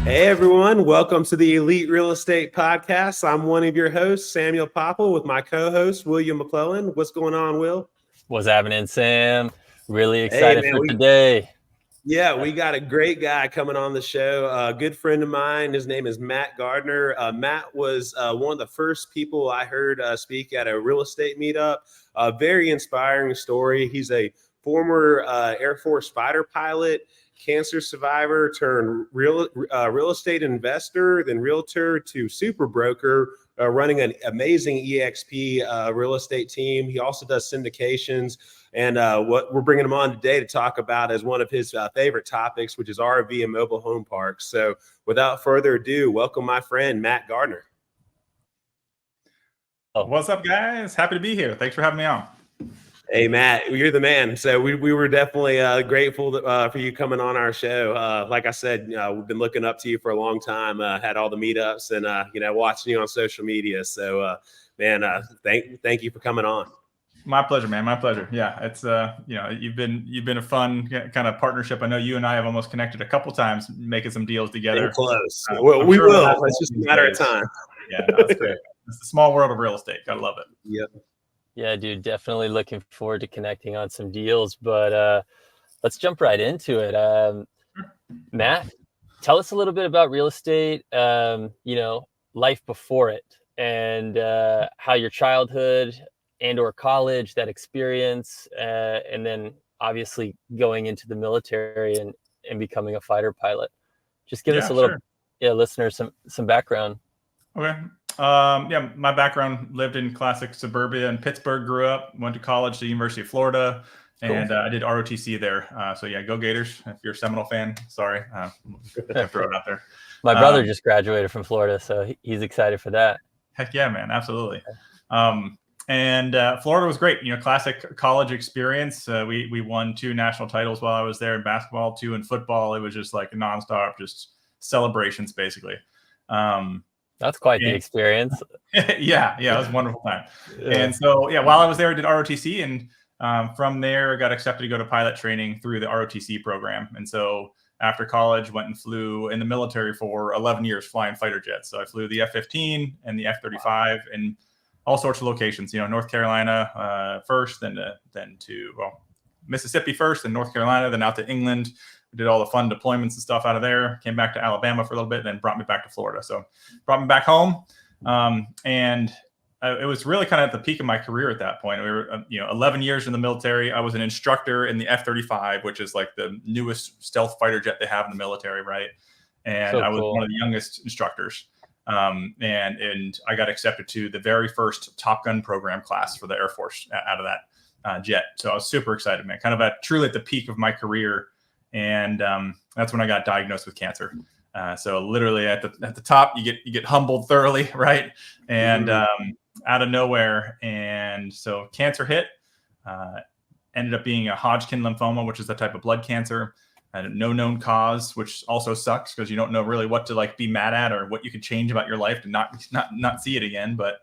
Hey everyone, welcome to the Elite Real Estate Podcast. I'm one of your hosts, Samuel Popple, with my co-host, William McClellan. What's going on, Will? What's happening, Sam? Really Hey excited man, for today. we got a great guy coming on the show. A good friend of mine. His name is Matt Gardner. Matt was one of the first people I heard speak at a real estate meetup. A very inspiring story. He's a former Air Force fighter pilot, cancer survivor turned real estate investor, then realtor to super broker, running an amazing EXP real estate team. He also does syndications. And what we're bringing him on today to talk about is one of his favorite topics, which is RV and mobile home parks. So without further ado, welcome my friend, Matt Gardner. What's up, guys? Happy to be here. Thanks for having me on. Hey, Matt, you're the man. So we were definitely grateful for you coming on our show. Like I said, we've been looking up to you for a long time, had all the meetups and, watching you on social media. So, man, thank you for coming on. My pleasure, man. My pleasure. Yeah, it's you've been a fun kind of partnership. I know you and I have almost connected a couple times, making some deals together. Close. Well, we will. It's just a matter of time. Yeah, that's great. It's the small world of real estate. Gotta love it. Yep. Yeah, dude, definitely looking forward to connecting on some deals. But let's jump right into it. Matt, tell us a little bit about real estate. Life before it, and how your childhood and/or college, that experience, and then obviously going into the military and becoming a fighter pilot. Just give us a little, listeners some background. Okay. My background, lived in classic suburbia in Pittsburgh, grew up, went to college, to the University of Florida, and I did ROTC there. Go Gators. If you're a Seminole fan, sorry. Throw it out there. My brother just graduated from Florida, so he's excited for that. Heck yeah, man. Absolutely. And Florida was great. Classic college experience. We won 2 national titles while I was there in basketball, 2 in football. It was just like nonstop, just celebrations, basically. That's quite the experience. Yeah, it was a wonderful time. Yeah. And so, while I was there, I did ROTC, and from there, got accepted to go to pilot training through the ROTC program. And so, after college, went and flew in the military for 11 years, flying fighter jets. So I flew the F-15 and the F-35 in all sorts of locations. North Carolina first, then to Mississippi first, then North Carolina, then out to England. Did all the fun deployments and stuff out of there, came back to Alabama for a little bit, and then brought me back to Florida. So brought me back home. And it was really kind of at the peak of my career at that point. We were, 11 years in the military. I was an instructor in the F-35, which is like the newest stealth fighter jet they have in the military, right? And I was one of the youngest instructors. And I got accepted to the very first Top Gun program class for the Air Force out of that jet. So I was super excited, man, kind of truly at the peak of my career. And that's when I got diagnosed with cancer. So literally at the top, you get humbled thoroughly, right? And out of nowhere, and so cancer hit. Ended up being a Hodgkin lymphoma, which is a type of blood cancer. No known cause, which also sucks because you don't know really what to be mad at or what you could change about your life to not see it again. But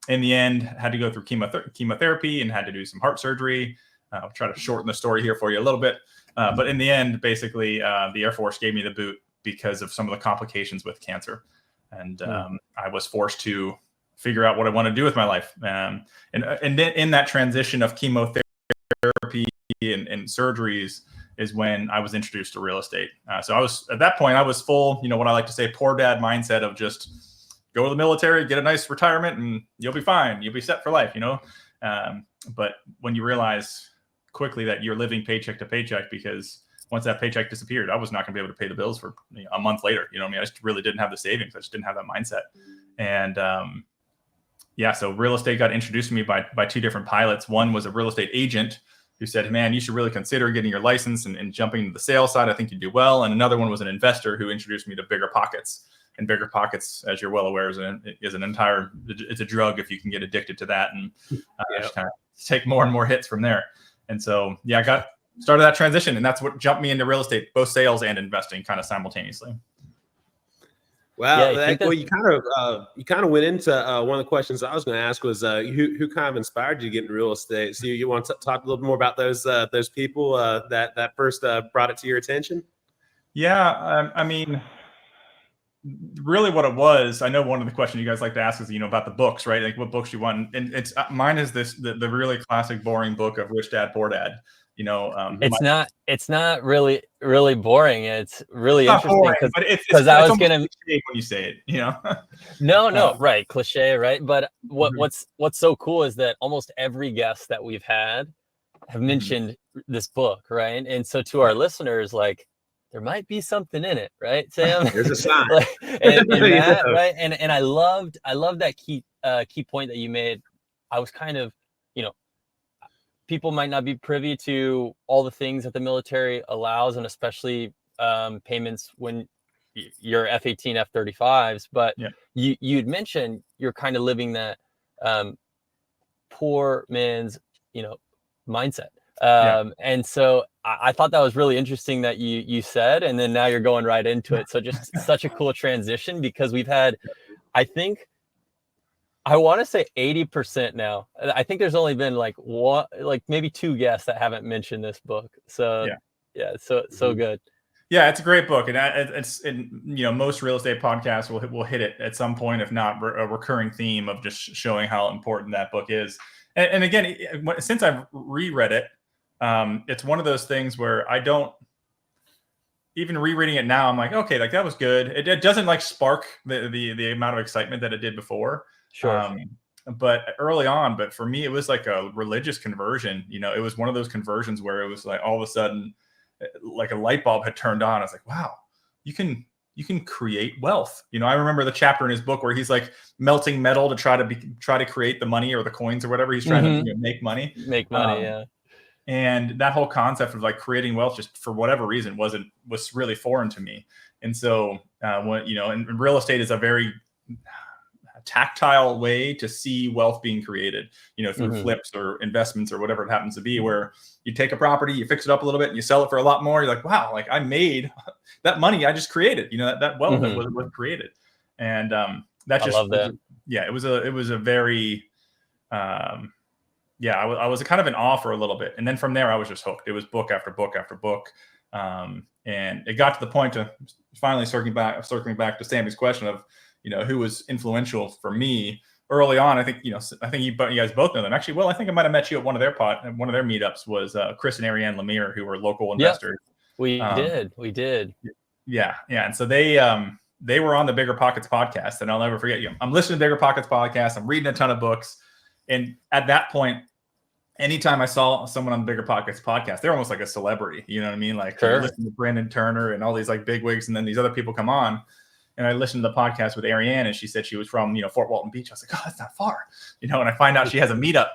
in the end, had to go through chemotherapy and had to do some heart surgery. I'll try to shorten the story here for you a little bit. But in the end, basically, the Air Force gave me the boot because of some of the complications with cancer. And I was forced to figure out what I want to do with my life. And then in that transition of chemotherapy and surgeries is when I was introduced to real estate. So at that point, I was full, what I like to say, poor dad mindset of just go to the military, get a nice retirement, and you'll be fine. You'll be set for life, But when you realize quickly that you're living paycheck to paycheck, because once that paycheck disappeared, I was not going to be able to pay the bills for a month later. I just really didn't have the savings. I just didn't have that mindset. And so real estate got introduced to me by 2 different pilots. One was a real estate agent who said, man, you should really consider getting your license and jumping to the sales side. I think you do well. And another one was an investor who introduced me to Bigger Pockets. And Bigger Pockets, as you're well aware, is it's a drug if you can get addicted to that, and just kind of take more and more hits from there. And so, I started that transition, and that's what jumped me into real estate, both sales and investing kind of simultaneously. Wow. You kind of went into one of the questions I was going to ask was who kind of inspired you to get into real estate? So you want to talk a little bit more about those people that first brought it to your attention? Yeah. I mean, really what it was, I know one of the questions you guys like to ask is, about the books, right? Like what books you want. And it's mine is the really classic boring book of Rich Dad Poor Dad. It's not really boring. It's really interesting because I was almost gonna cliche when you say it, No, right, cliche, right? But what's so cool is that almost every guest that we've had have mentioned this book, right? And so to our listeners, like, there might be something in it, right, Sam? There's a sign. and Matt, right? And I loved that key point that you made. I was kind of, people might not be privy to all the things that the military allows, and especially payments when you're F-18, F-35s. But you'd mentioned you're kind of living that poor man's, mindset. And so I thought that was really interesting that you said, and then now you're going right into it. So just such a cool transition, because we've had, I want to say 80% now. I think there's only been like maybe 2 guests that haven't mentioned this book. So so good. Yeah, it's a great book, and most real estate podcasts will hit it at some point, if not a recurring theme of just showing how important that book is. And again, since I've reread it, it's one of those things where I don't even rereading it now. I'm like, okay, like that was good. It doesn't like spark the amount of excitement that it did before. Sure. But early on, but for me, it was like a religious conversion. It was one of those conversions where it was like all of a sudden, like a light bulb had turned on. I was like, wow, you can create wealth. I remember the chapter in his book where he's like melting metal to try to create the money or the coins or whatever. He's trying to make money. Yeah. And that whole concept of like creating wealth, just for whatever reason, was really foreign to me. And so, and real estate is a very tactile way to see wealth being created, through flips or investments or whatever it happens to be, where you take a property, you fix it up a little bit, and you sell it for a lot more. You're like, wow, like I made that money I just created, that wealth that was created. And that just, I love that. It was a very, I was kind of in awe for a little bit. And then from there, I was just hooked. It was book after book after book. And it got to the point to finally circling back to Sammy's question of, who was influential for me early on. I think you guys both know them. Actually, well, I think I might have met you at one of their meetups. Was Chris and Ariane Lemire, who were local investors. We did. Yeah. And so they were on the Bigger Pockets podcast, and I'll never forget you. I'm listening to Bigger Pockets podcast. I'm reading a ton of books, and at that point, anytime I saw someone on the Bigger Pockets podcast, they're almost like a celebrity. You know what I mean? Like, sure. Listen to Brandon Turner and all these like big wigs, and then these other people come on. And I listened to the podcast with Ariane, and she said she was from, Fort Walton Beach. I was like, oh, that's not far, and I find out she has a meetup,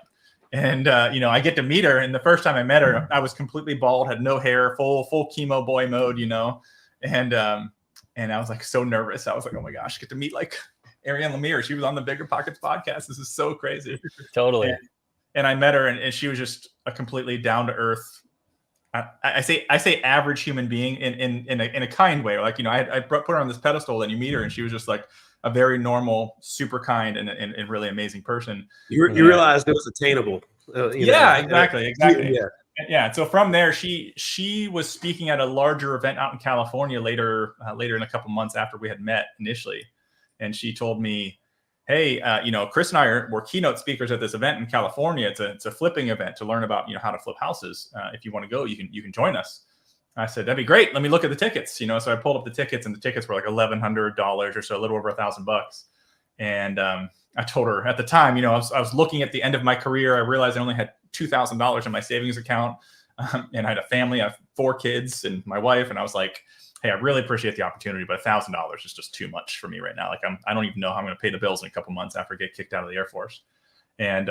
and, I get to meet her. And the first time I met her, I was completely bald, had no hair, full chemo boy mode, and I was like, so nervous. I was like, oh my gosh, I get to meet like Ariane Lemire. She was on the Bigger Pockets podcast. This is so crazy. Totally. And I met her, and she was just a completely down to earth, I say average human being in a kind way. Like, I put her on this pedestal, and you meet her, and she was just like a very normal, super kind, and really amazing person. You realized it was attainable. Exactly. Yeah. So from there, she was speaking at a larger event out in California later in a couple months after we had met initially, and she told me, hey, Chris and I were keynote speakers at this event in California. It's a flipping event to learn about, how to flip houses. If you want to go, you can join us. I said, that'd be great. Let me look at the tickets. So I pulled up the tickets, and the tickets were like $1,100 or so, a little over $1,000. And I told her at the time, I was looking at the end of my career. I realized I only had $2,000 in my savings account, and I had a family. I have 4 kids and my wife, and I was like, hey, I really appreciate the opportunity, but $1,000 is just too much for me right now. Like I don't even know how I'm going to pay the bills in a couple months after I get kicked out of the Air Force. And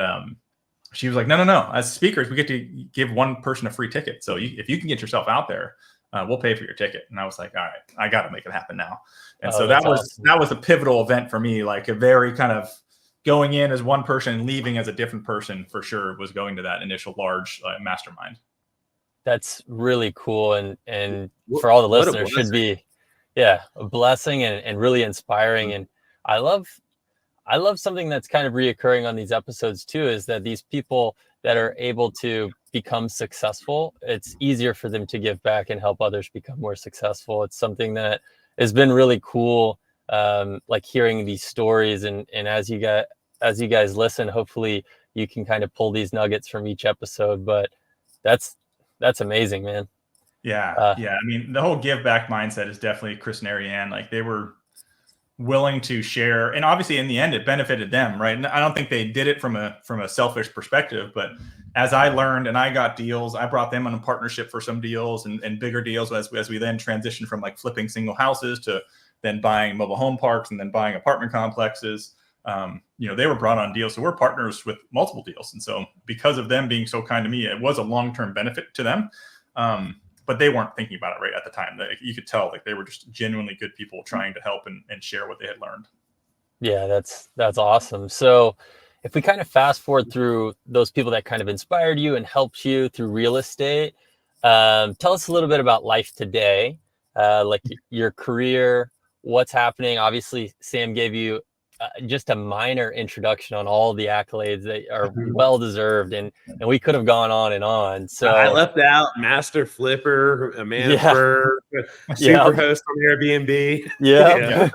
she was like, no. As speakers, we get to give one person a free ticket. So if you can get yourself out there, we'll pay for your ticket. And I was like, all right, I got to make it happen now. And so that was a pivotal event for me, like a very kind of going in as one person and leaving as a different person for sure, was going to that initial large mastermind. That's really cool, and for all the listeners should be, a blessing and really inspiring. And I love something that's kind of reoccurring on these episodes too, is that these people that are able to become successful, it's easier for them to give back and help others become more successful. It's something that has been really cool like hearing these stories, and as you guys listen, hopefully you can kind of pull these nuggets from each episode. But that's amazing, man. Yeah. I mean, the whole give back mindset is definitely Chris and Ariane. Like, they were willing to share, and obviously in the end it benefited them, right? And I don't think they did it from a selfish perspective, but as I learned and I got deals, I brought them on a partnership for some deals and bigger deals as we then transitioned from like flipping single houses to then buying mobile home parks and then buying apartment complexes. They were brought on deals, so we're partners with multiple deals, and so because of them being so kind to me, it was a long-term benefit to them. But they weren't thinking about it right at the time. You could tell, like, they were just genuinely good people trying to help and share what they had learned. Yeah, that's awesome. So if we kind of fast forward through those people that kind of inspired you and helped you through real estate, tell us a little bit about life today, like your career, what's happening. Obviously, Sam gave you just a minor introduction on all the accolades that are well deserved, and we could have gone on and on. So I left out master flipper, a man of fur, super host on Airbnb. Yeah.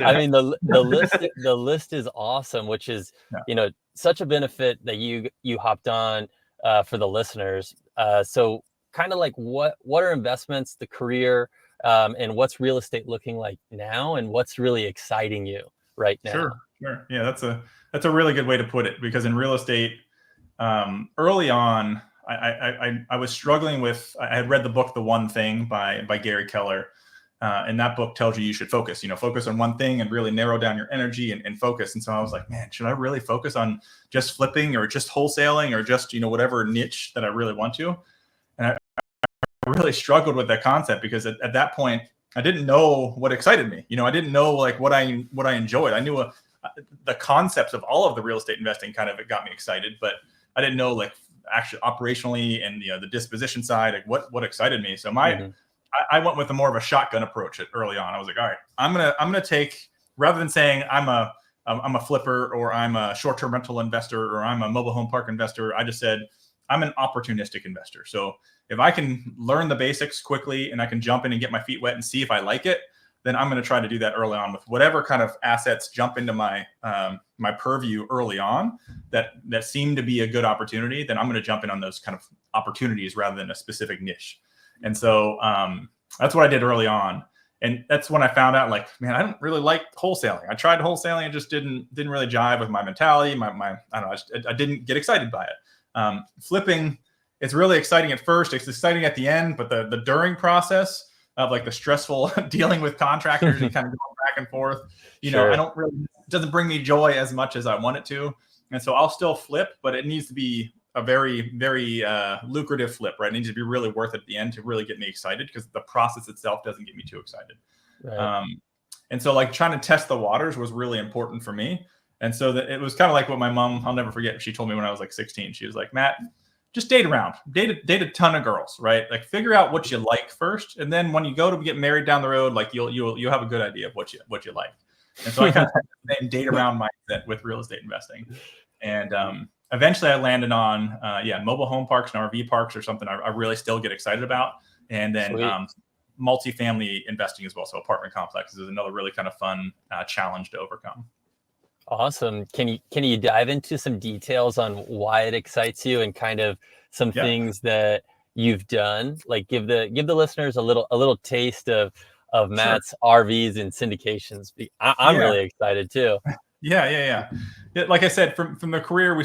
I mean, the list is awesome, which is such a benefit that you hopped on for the listeners. So kind of like what are investments, the career, and what's real estate looking like now, and what's really exciting you right now? Sure. Yeah, that's a really good way to put it, because in real estate, early on, I was struggling with. I had read the book The One Thing by Gary Keller, and that book tells you should focus. Focus on one thing and really narrow down your energy and focus. And so I was like, man, should I really focus on just flipping or just wholesaling or just whatever niche that I really want to? And I really struggled with that concept, because at that point, I didn't know what excited me. I didn't know like what I enjoyed. I knew the concepts of all of the real estate investing kind of, it got me excited, but I didn't know like actually operationally and the disposition side, like what excited me. So I went with a more of a shotgun approach early on. I was like, all right, I'm gonna take, rather than saying I'm a flipper or I'm a short-term rental investor or I'm a mobile home park investor, I just said I'm an opportunistic investor. So if I can learn the basics quickly and I can jump in and get my feet wet and see if I like it, then I'm going to try to do that early on with whatever kind of assets jump into my my purview early on that seem to be a good opportunity. Then I'm going to jump in on those kind of opportunities rather than a specific niche. And so that's what I did early on. And that's when I found out, like, man, I don't really like wholesaling. I tried wholesaling and just didn't really jive with my mentality. I don't know. I didn't get excited by it. Flipping, it's really exciting at first. It's exciting at the end, but the during process of like the stressful dealing with contractors and kind of going back and forth, Sure. It doesn't bring me joy as much as I want it to. And so I'll still flip, but it needs to be a very, very lucrative flip, right? It needs to be really worth it at the end to really get me excited, because the process itself doesn't get me too excited. Right. And so like trying to test the waters was really important for me. And so that it was kind of like what my mom, I'll never forget, she told me when I was like 16, she was like, Matt, just date around, date a ton of girls, right? Like figure out what you like first. And then when you go to get married down the road, like you'll have a good idea of what you like. And so I kind of had the same date around mindset with real estate investing. And eventually I landed on, mobile home parks and RV parks or something I really still get excited about. And then multifamily investing as well. So apartment complexes is another really kind of fun challenge to overcome. Awesome. Can you dive into some details on why it excites you and kind of some things that you've done? Like give the listeners a little taste of Matt's RVs and syndications. I'm really excited too. Yeah. Like I said, from the career,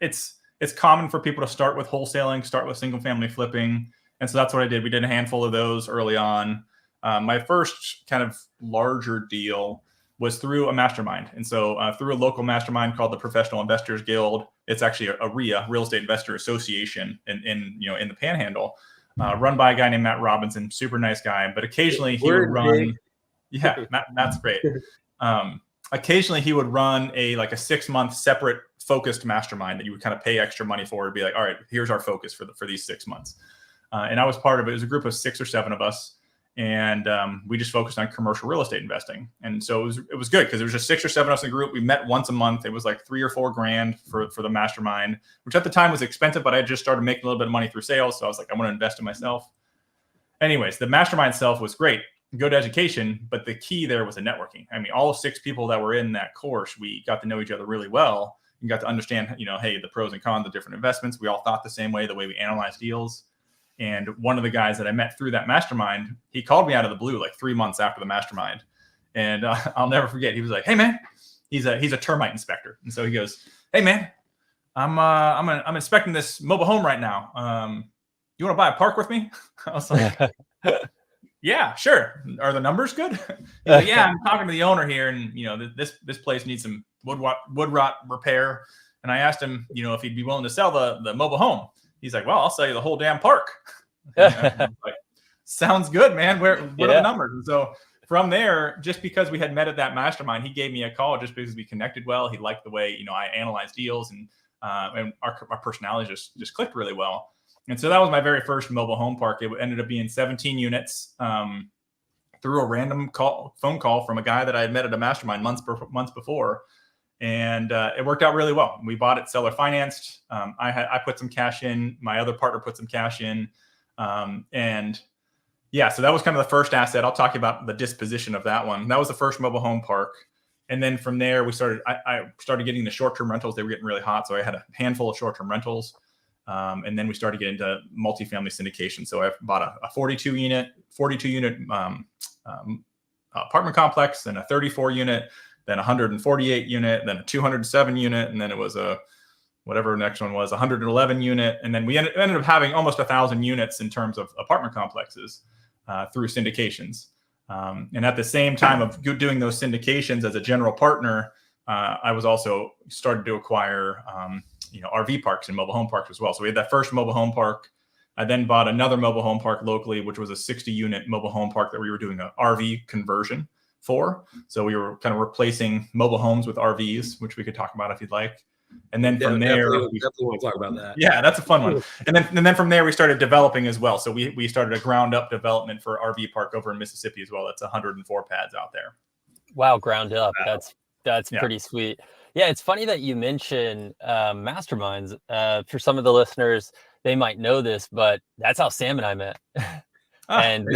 it's common for people to start with wholesaling, start with single family flipping. And so that's what I did. We did a handful of those early on. My first kind of larger deal was through a mastermind. And so through a local mastermind called the Professional Investors Guild. It's actually a RIA, Real Estate Investor Association in the Panhandle, run by a guy named Matt Robinson, super nice guy. But occasionally he would run, Matt's great. Occasionally he would run a 6-month separate focused mastermind that you would kind of pay extra money for. It'd be like, all right, here's our focus for these 6 months. And I was part of it. It was a group of 6 or 7 of us. And we just focused on commercial real estate investing. And so it was good because there was just 6 or 7 of us in the group. We met once a month. It was like $3 or $4 grand for the mastermind, which at the time was expensive, but I had just started making a little bit of money through sales. So I was like, I want to invest in myself. Anyways, the mastermind itself was great. good education, but the key there was the networking. I mean, all 6 people that were in that course, we got to know each other really well and got to understand, hey, the pros and cons of different investments. We all thought the same way, the way we analyze deals. And one of the guys that I met through that mastermind, he called me out of the blue like 3 months after the mastermind. And I'll never forget. He was like, "Hey man," he's a termite inspector. And so he goes, "Hey man, I'm inspecting this mobile home right now. You want to buy a park with me?" I was like, "Yeah, sure. Are the numbers good?" He's like, "Yeah, I'm talking to the owner here, and this place needs some wood rot repair." And I asked him, if he'd be willing to sell the mobile home. He's like, "Well, I'll sell you the whole damn park." Like, sounds good, man. What are the numbers? And so from there, just because we had met at that mastermind, he gave me a call just because we connected well. He liked the way I analyzed deals, and our personalities just clicked really well. And so that was my very first mobile home park. It ended up being 17 units through a random phone call from a guy that I had met at a mastermind months before. And it worked out really well. We bought it seller financed. I put some cash in. My other partner put some cash in. And yeah, so that was kind of the first asset. I'll talk about the disposition of that one. That was the first mobile home park. And then from there, I started getting the short-term rentals. They were getting really hot. So I had a handful of short-term rentals. And then we started getting into multifamily syndication. So I bought a 42 unit apartment complex, then a 34 unit, then a 148 unit, then a 207 unit. And then it was whatever next one was, 111 unit. And then we ended up having almost 1,000 units in terms of apartment complexes through syndications. And at the same time of doing those syndications as a general partner, I was also started to acquire, RV parks and mobile home parks as well. So we had that first mobile home park. I then bought another mobile home park locally, which was a 60-unit mobile home park that we were doing an RV conversion for. So we were kind of replacing mobile homes with RVs, which we could talk about if you'd like. And then from there, definitely want to talk about that. Yeah, that's a fun one. And then from there, we started developing as well. So we started a ground up development for RV park over in Mississippi as well. That's 104 pads out there. Wow, ground up. Wow. That's pretty sweet. Yeah, it's funny that you mention masterminds. For some of the listeners, they might know this, but that's how Sam and I met. And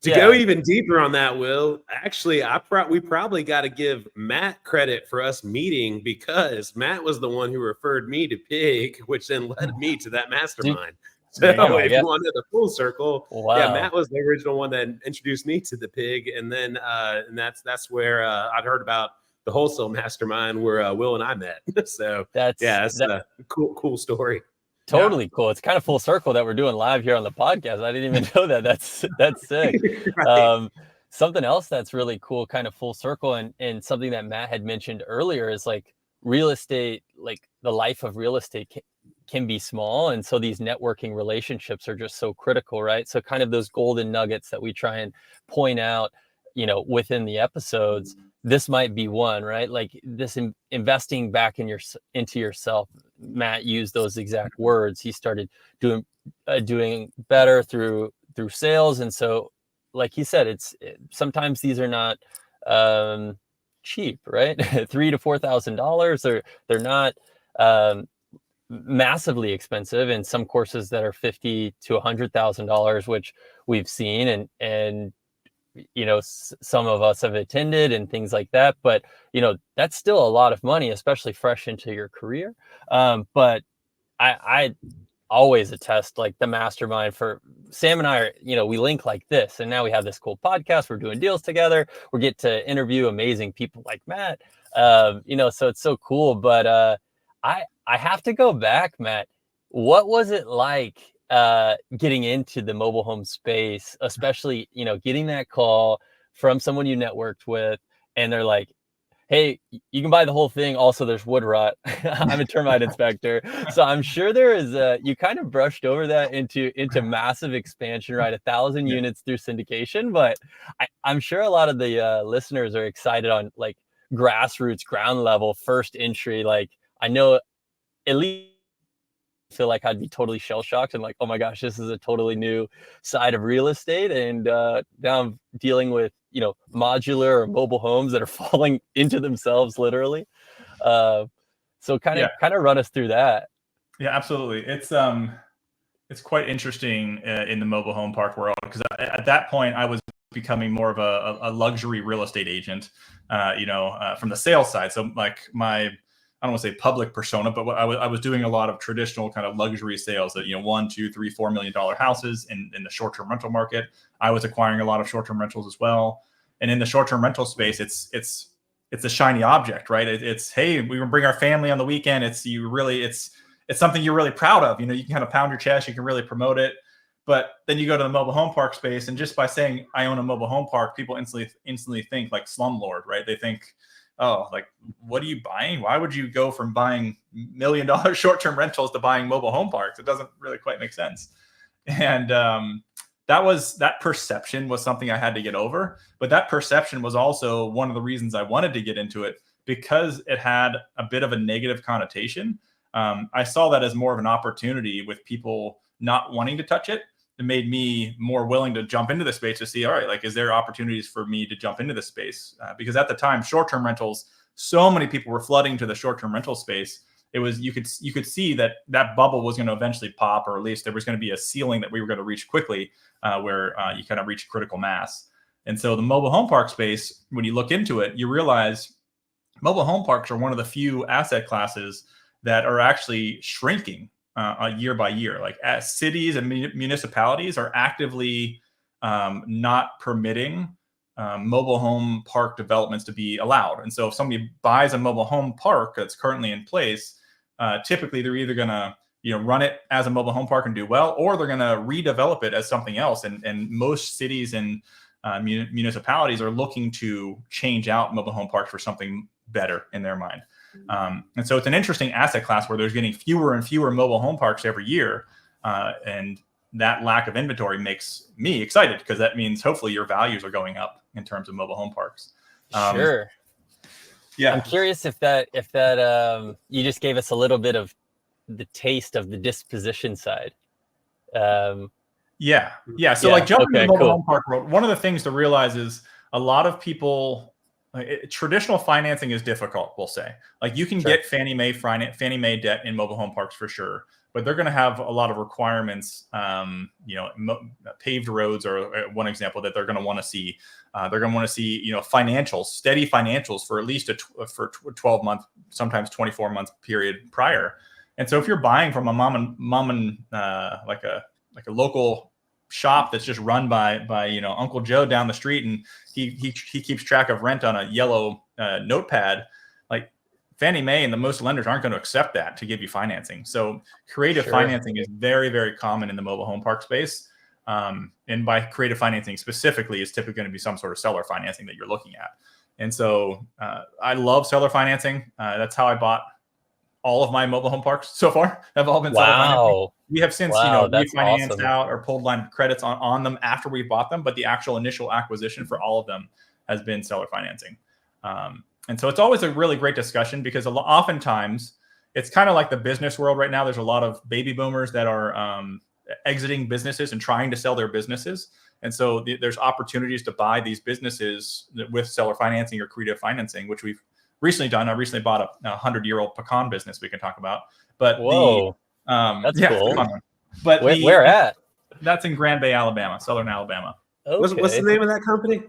to go even deeper on that, Will, actually, we probably got to give Matt credit for us meeting, because Matt was the one who referred me to Pig, which then led me to that mastermind. So if you wanted the full circle, Matt was the original one that introduced me to the Pig, and then and that's where I'd heard about the wholesale mastermind where Will and I met. So that's a cool story. Totally cool. It's kind of full circle that we're doing live here on the podcast. I didn't even know that. That's sick. Right. Something else that's really cool, kind of full circle, and something that Matt had mentioned earlier is like real estate, like the life of real estate can be small. And so these networking relationships are just so critical, right? So kind of those golden nuggets that we try and point out, within the episodes, this might be one, right? Like this investing back into yourself. Matt used those exact words. He started doing better through sales. And so, like he said, sometimes these are not cheap, right? $3,000 to $4,000, they're not massively expensive. In some courses that are $50,000 to $100,000, which we've seen, and some of us have attended and things like that, but that's still a lot of money, especially fresh into your career. But I always attest, like the mastermind for Sam and I are, we link like this, and now we have this cool podcast. We're doing deals together. We get to interview amazing people like Matt, so it's so cool. But I have to go back, Matt. What was it like getting into the mobile home space, especially, getting that call from someone you networked with, and they're like, "Hey, you can buy the whole thing. Also, there's wood rot." I'm a termite inspector. So I'm sure there is you kind of brushed over that into massive expansion, right? 1,000 units through syndication. But I'm sure a lot of the listeners are excited on like grassroots, ground level, first entry. Like I know at least feel like I'd be totally shell shocked and like, oh my gosh, this is a totally new side of real estate. And now I'm dealing with, modular or mobile homes that are falling into themselves, literally. So kind of run us through that. Yeah, absolutely. It's quite interesting in the mobile home park world, because at that point I was becoming more of a luxury real estate agent, from the sales side. So like I don't want to say public persona, but I was doing a lot of traditional kind of luxury sales that, $1, $2, $3, $4 million houses in the short-term rental market. I was acquiring a lot of short-term rentals as well. And in the short-term rental space, it's a shiny object, right? It's, hey, we can bring our family on the weekend. It's something you're really proud of. You can kind of pound your chest, you can really promote it. But then you go to the mobile home park space, and just by saying I own a mobile home park, people instantly think like slumlord, right? They think, oh, like, what are you buying? Why would you go from buying $1 million short-term rentals to buying mobile home parks? It doesn't really quite make sense. And that perception was something I had to get over. But that perception was also one of the reasons I wanted to get into it, because it had a bit of a negative connotation. I saw that as more of an opportunity with people not wanting to touch it. It made me more willing to jump into the space to see, all right, like, is there opportunities for me to jump into this space? Because at the time, short-term rentals, so many people were flooding to the short-term rental space. It was, you could see that bubble was going to eventually pop, or at least there was going to be a ceiling that we were going to reach quickly, where you kind of reach critical mass. And so the mobile home park space, when you look into it, you realize mobile home parks are one of the few asset classes that are actually shrinking year by year. Like, as cities and municipalities are actively not permitting mobile home park developments to be allowed. And so if somebody buys a mobile home park that's currently in place, typically they're either going to run it as a mobile home park and do well, or they're going to redevelop it as something else. And most cities and municipalities are looking to change out mobile home parks for something better in their mind. And so it's an interesting asset class where there's getting fewer and fewer mobile home parks every year. And that lack of inventory makes me excited, because that means hopefully your values are going up in terms of mobile home parks. Sure. Yeah. I'm curious if that you just gave us a little bit of the taste of the disposition side. Yeah. So like jumping into the mobile home park world, one of the things to realize is a lot of people, traditional financing is difficult, we'll say. Like, you can get Fannie Mae debt in mobile home parks for sure, but they're going to have a lot of requirements. Paved roads are one example that they're going to want to see. They're going to want to see, financials, steady financials for at least for 12-month, sometimes 24-month period prior. And so if you're buying from a mom and like a local shop that's just run by Uncle Joe down the street, and he keeps track of rent on a yellow notepad, like, Fannie Mae and the most lenders aren't going to accept that to give you financing. So creative financing is very, very common in the mobile home park space. And by creative financing specifically, is typically going to be some sort of seller financing that you're looking at. And so I love seller financing. That's how I bought all of my mobile home parks so far. Have all been seller financing. We have since refinanced out or pulled line of credits on them after we bought them, but the actual initial acquisition for all of them has been seller financing. And so it's always a really great discussion, because oftentimes it's kind of like the business world right now. There's a lot of baby boomers that are exiting businesses and trying to sell their businesses. And so there's opportunities to buy these businesses with seller financing or creative financing, which we've recently done. I recently bought a 100-year-old pecan business we can talk about. But that's cool. But where at? That's in Grand Bay, Alabama, Southern Alabama. Okay. What's the name of that company?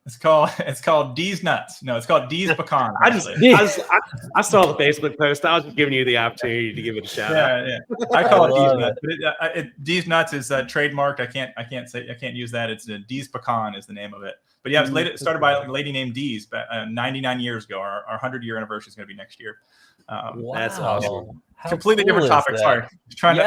It's called D's Nuts. No, it's called D's Pecan. I saw the Facebook post. I was just giving you the opportunity to give it a shout out. Yeah. I call it D's Nuts. But D's Nuts is trademarked. I can't use that. It's D's Pecan is the name of it. But yeah, it was started by a lady named D's 99 years ago. Our 100-year anniversary is going to be next year. Wow. That's awesome. Completely different topic. Sorry. Trying to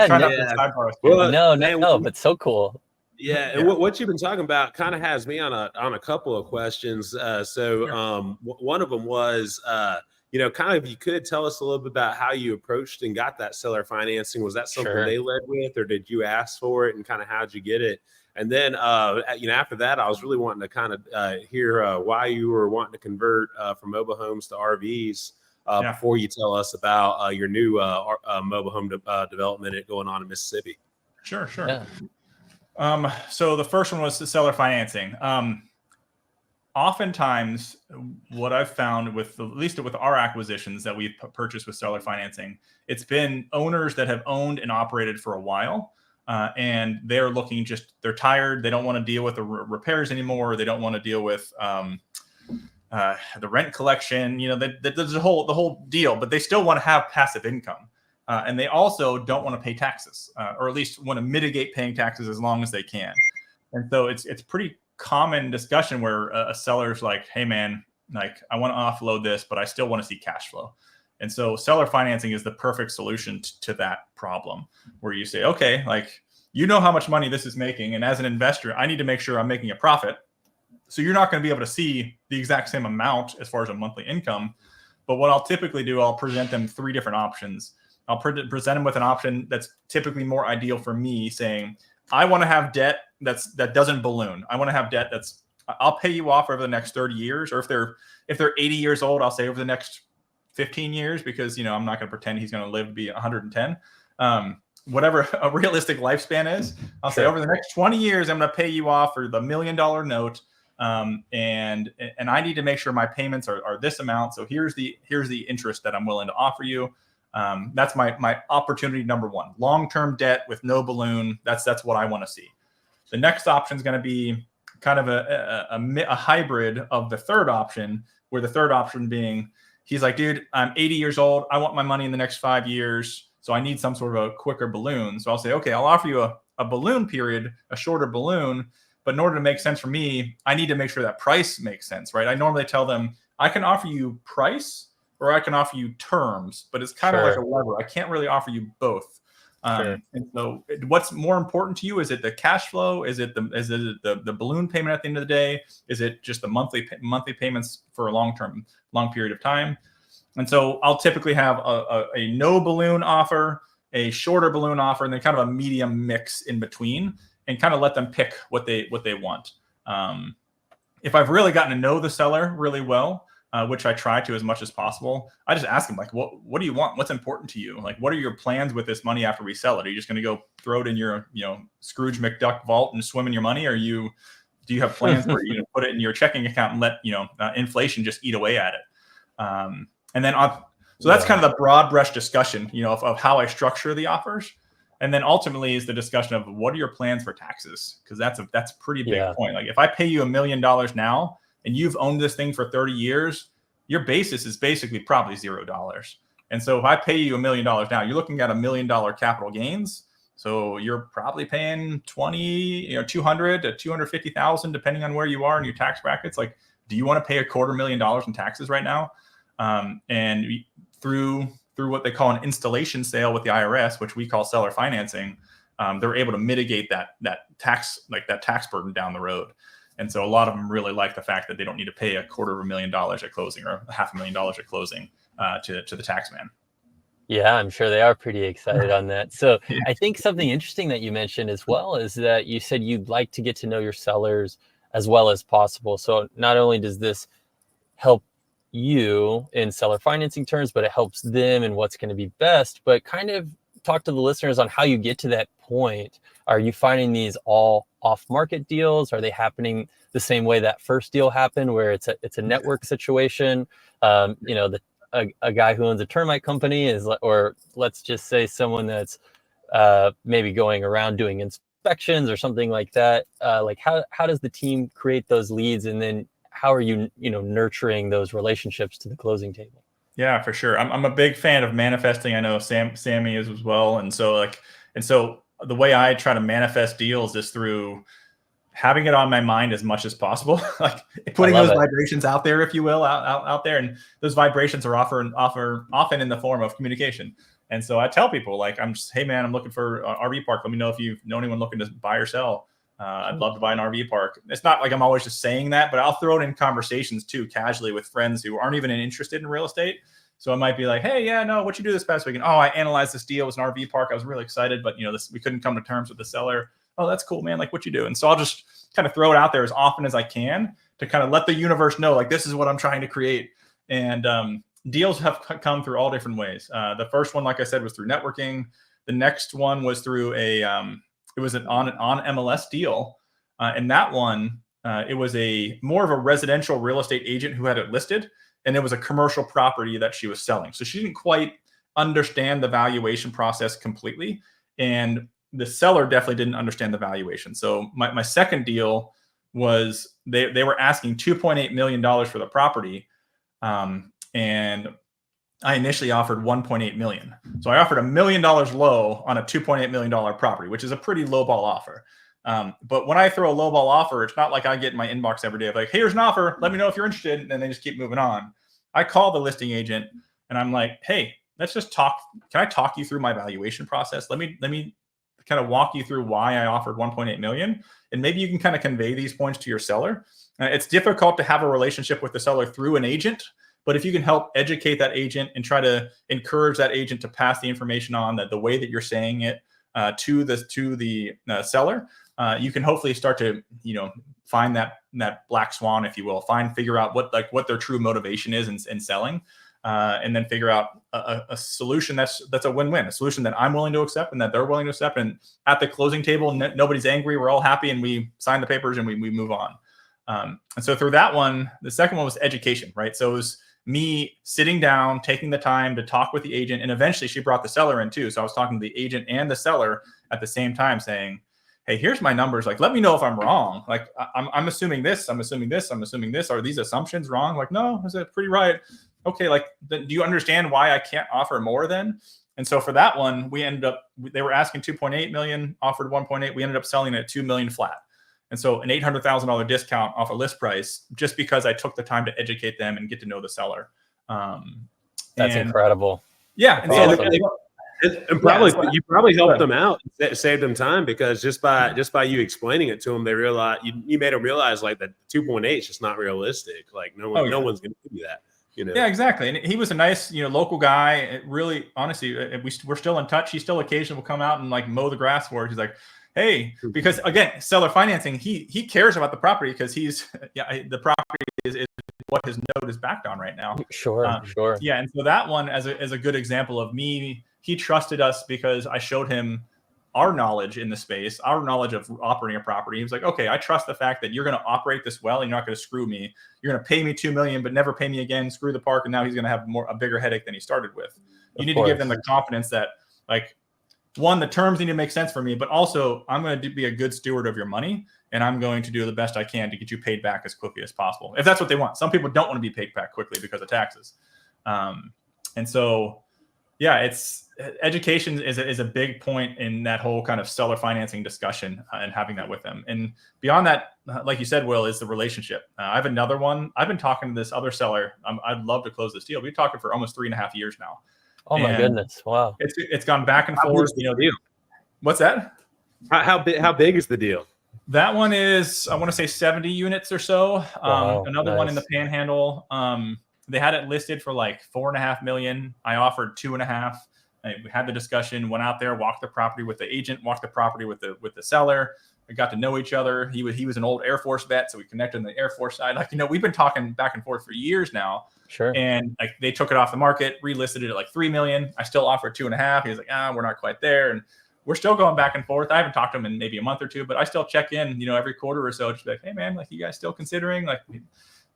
sidebar. No, but so cool. Yeah, and what you've been talking about kind of has me on a couple of questions. One of them was, kind of, if you could tell us a little bit about how you approached and got that seller financing. Was that something they led with, or did you ask for it, and kind of how'd you get it? And then, after that, I was really wanting to kind of hear why you were wanting to convert from mobile homes to RVs before you tell us about your new mobile home development going on in Mississippi. Sure. Yeah. So the first one was the seller financing. Oftentimes, what I've found at least with our acquisitions that we've purchased with seller financing, it's been owners that have owned and operated for a while. and they're looking they're tired. They don't want to deal with the repairs anymore. They don't want to deal with the rent collection. There's the whole deal, but they still want to have passive income. And they also don't want to pay taxes, or at least want to mitigate paying taxes as long as they can. And so it's pretty common discussion where a seller's like, hey man, like I want to offload this, but I still want to see cash flow. And so seller financing is the perfect solution to that problem, where you say, okay, like, how much money this is making. And as an investor, I need to make sure I'm making a profit. So you're not going to be able to see the exact same amount as far as a monthly income. But what I'll typically do, I'll present them 3 different options. I'll present them with an option that's typically more ideal for me, saying, I want to have debt that doesn't balloon. I want to have debt I'll pay you off over the next 30 years. Or if they're 80 years old, I'll say over the next 15 years, because, I'm not going to pretend he's going to live to be 110. Whatever a realistic lifespan is, I'll say over the next 20 years, I'm going to pay you off for the $1 million note. And I need to make sure my payments are this amount. So here's the interest that I'm willing to offer you. That's my opportunity number 1. Long-term debt with no balloon. That's what I want to see. The next option is going to be kind of a hybrid of the third option, where the third option being, he's like, dude, I'm 80 years old. I want my money in the next 5 years. So I need some sort of a quicker balloon. So I'll say, okay, I'll offer you a balloon period, a shorter balloon. But in order to make sense for me, I need to make sure that price makes sense, right? I normally tell them, I can offer you price or I can offer you terms, but it's kind of like a lever. I can't really offer you both. And so what's more important to you? Is it the cash flow? Is it the balloon payment at the end of the day? Is it just the monthly payments for a long period of time? And so I'll typically have a no balloon offer, a shorter balloon offer, and then kind of a medium mix in between, and kind of let them pick what they want. If I've really gotten to know the seller really well, which I try to as much as possible, I just ask them, like, what do you want? What's important to you? Like, what are your plans with this money after we sell it? Are you just going to go throw it in your, Scrooge McDuck vault and swim in your money? Or do you have plans where you put it in your checking account and let, inflation just eat away at it? And then so that's kind of the broad brush discussion, of how I structure the offers. And then ultimately is the discussion of what are your plans for taxes? Because that's a pretty big point. Like, if I pay you $1 million now and you've owned this thing for 30 years, your basis is basically probably $0. And so if I pay you $1 million now, you're looking at $1 million capital gains. So you're probably paying 200 to 250,000, depending on where you are in your tax brackets. Like, do you want to pay $250,000 in taxes right now? And through what they call an installation sale with the IRS, which we call seller financing, they're able to mitigate that tax burden down the road. And so a lot of them really like the fact that they don't need to pay $250,000 at closing or $500,000 at closing to the tax man. Yeah, I'm sure they are pretty excited on that. So I think something interesting that you mentioned as well is that you said you'd like to get to know your sellers as well as possible. So not only does this help you in seller financing terms, but it helps them in what's going to be best. But kind of talk to the listeners on how you get to that point. Are you finding these all off-market deals? Are they happening the same way that first deal happened, where it's a network situation? A guy who owns a termite company or let's just say someone that's maybe going around doing inspections or something like that. Like how does the team create those leads, and then how are you nurturing those relationships to the closing table? Yeah, for sure. I'm a big fan of manifesting. I know Sammy is as well. And so the way I try to manifest deals is through having it on my mind as much as possible, like putting those vibrations out there, if you will, out there. And those vibrations are often in the form of communication. And so I tell people, like, hey man, I'm looking for an RV park. Let me know if you know anyone looking to buy or sell. I'd love to buy an RV park. It's not like I'm always just saying that, but I'll throw it in conversations too, casually, with friends who aren't even interested in real estate. So I might be like, hey, yeah, no, what'd you do this past weekend? Oh, I analyzed this deal. It was an RV park. I was really excited, but we couldn't come to terms with the seller. Oh, that's cool, man. Like, what you do? And so I'll just kind of throw it out there as often as I can to kind of let the universe know, like, this is what I'm trying to create. And deals have come through all different ways. The first one, like I said, was through networking. The next one was through it was an on MLS deal. And that one, it was more of a residential real estate agent who had it listed, and it was a commercial property that she was selling. So she didn't quite understand the valuation process completely. And the seller definitely didn't understand the valuation. So my second deal was they were asking $2.8 million for the property. And I initially offered 1.8 million. So I offered $1 million low on a $2.8 million property, which is a pretty low ball offer. But when I throw a low ball offer, it's not like I get in my inbox every day of like, hey, here's an offer. Let me know if you're interested. And then they just keep moving on. I call the listing agent and I'm like, hey, let's just talk. Can I talk you through my valuation process? Let me kind of walk you through why I offered 1.8 million. And maybe you can kind of convey these points to your seller. It's difficult to have a relationship with the seller through an agent, but if you can help educate that agent and try to encourage that agent to pass the information on that the way that you're saying it to the seller, you can hopefully start to, find that black swan, if you will, figure out what their true motivation is in selling, and then figure out a solution that's a win-win, a solution that I'm willing to accept and that they're willing to accept. And at the closing table, nobody's angry. We're all happy and we sign the papers and we move on. And so through that one, the second one was education, right? So it was me sitting down, taking the time to talk with the agent. And eventually she brought the seller in too. So I was talking to the agent and the seller at the same time saying, hey, here's my numbers. Like, let me know if I'm wrong. Like, I'm assuming this, I'm assuming this, I'm assuming this. Are these assumptions wrong? Like, no, is it pretty right? Okay, like, do you understand why I can't offer more then? And so for that one, they were asking 2.8 million, offered 1.8. We ended up selling it at 2 million flat. And so an $800,000 discount off a list price, just because I took the time to educate them and get to know the seller. That's incredible. Yeah. And so and probably you probably helped them out, saved them time, because just by you explaining it to them, they realize you made them realize like that 2.8 is just not realistic. Like no one's going to give you that. Yeah, exactly. And he was a nice, local guy. It really, honestly, we're still in touch. He still occasionally will come out and like mow the grass for us. He's like, hey, because again, seller financing, he cares about the property because the property is what his note is backed on right now. Sure. Yeah. And so that one as a good example of me, he trusted us because I showed him our knowledge in the space, our knowledge of operating a property. He was like, okay, I trust the fact that you're going to operate this well and you're not going to screw me. You're going to pay me $2 million, but never pay me again, screw the park. And now he's going to have a bigger headache than he started with. You need to give them the confidence that, like, one, the terms need to make sense for me, but also I'm going to be a good steward of your money and I'm going to do the best I can to get you paid back as quickly as possible. If that's what they want. Some people don't want to be paid back quickly because of taxes. And so, yeah, education is a big point in that whole kind of seller financing discussion and having that with them. And beyond that, like you said, Will, is the relationship. I have another one. I've been talking to this other seller. I'd love to close this deal. We've been talking for almost 3.5 years now. Oh my goodness! Wow. It's gone back and forth. Deal. What's that? How big is the deal? That one is, I want to say 70 units or so. Wow, Another one in the Panhandle. They had it listed for like 4.5 million. I offered 2.5. We had the discussion, went out there, walked the property with the agent, walked the property with the seller. We got to know each other. He was an old Air Force vet, so we connected on the Air Force side. Like, we've been talking back and forth for years now. Sure. And like they took it off the market, relisted it at like 3 million. I still offered 2.5. He was like, we're not quite there. And we're still going back and forth. I haven't talked to him in maybe a month or two, but I still check in, every quarter or so, just be like, hey man, like, you guys still considering? Like,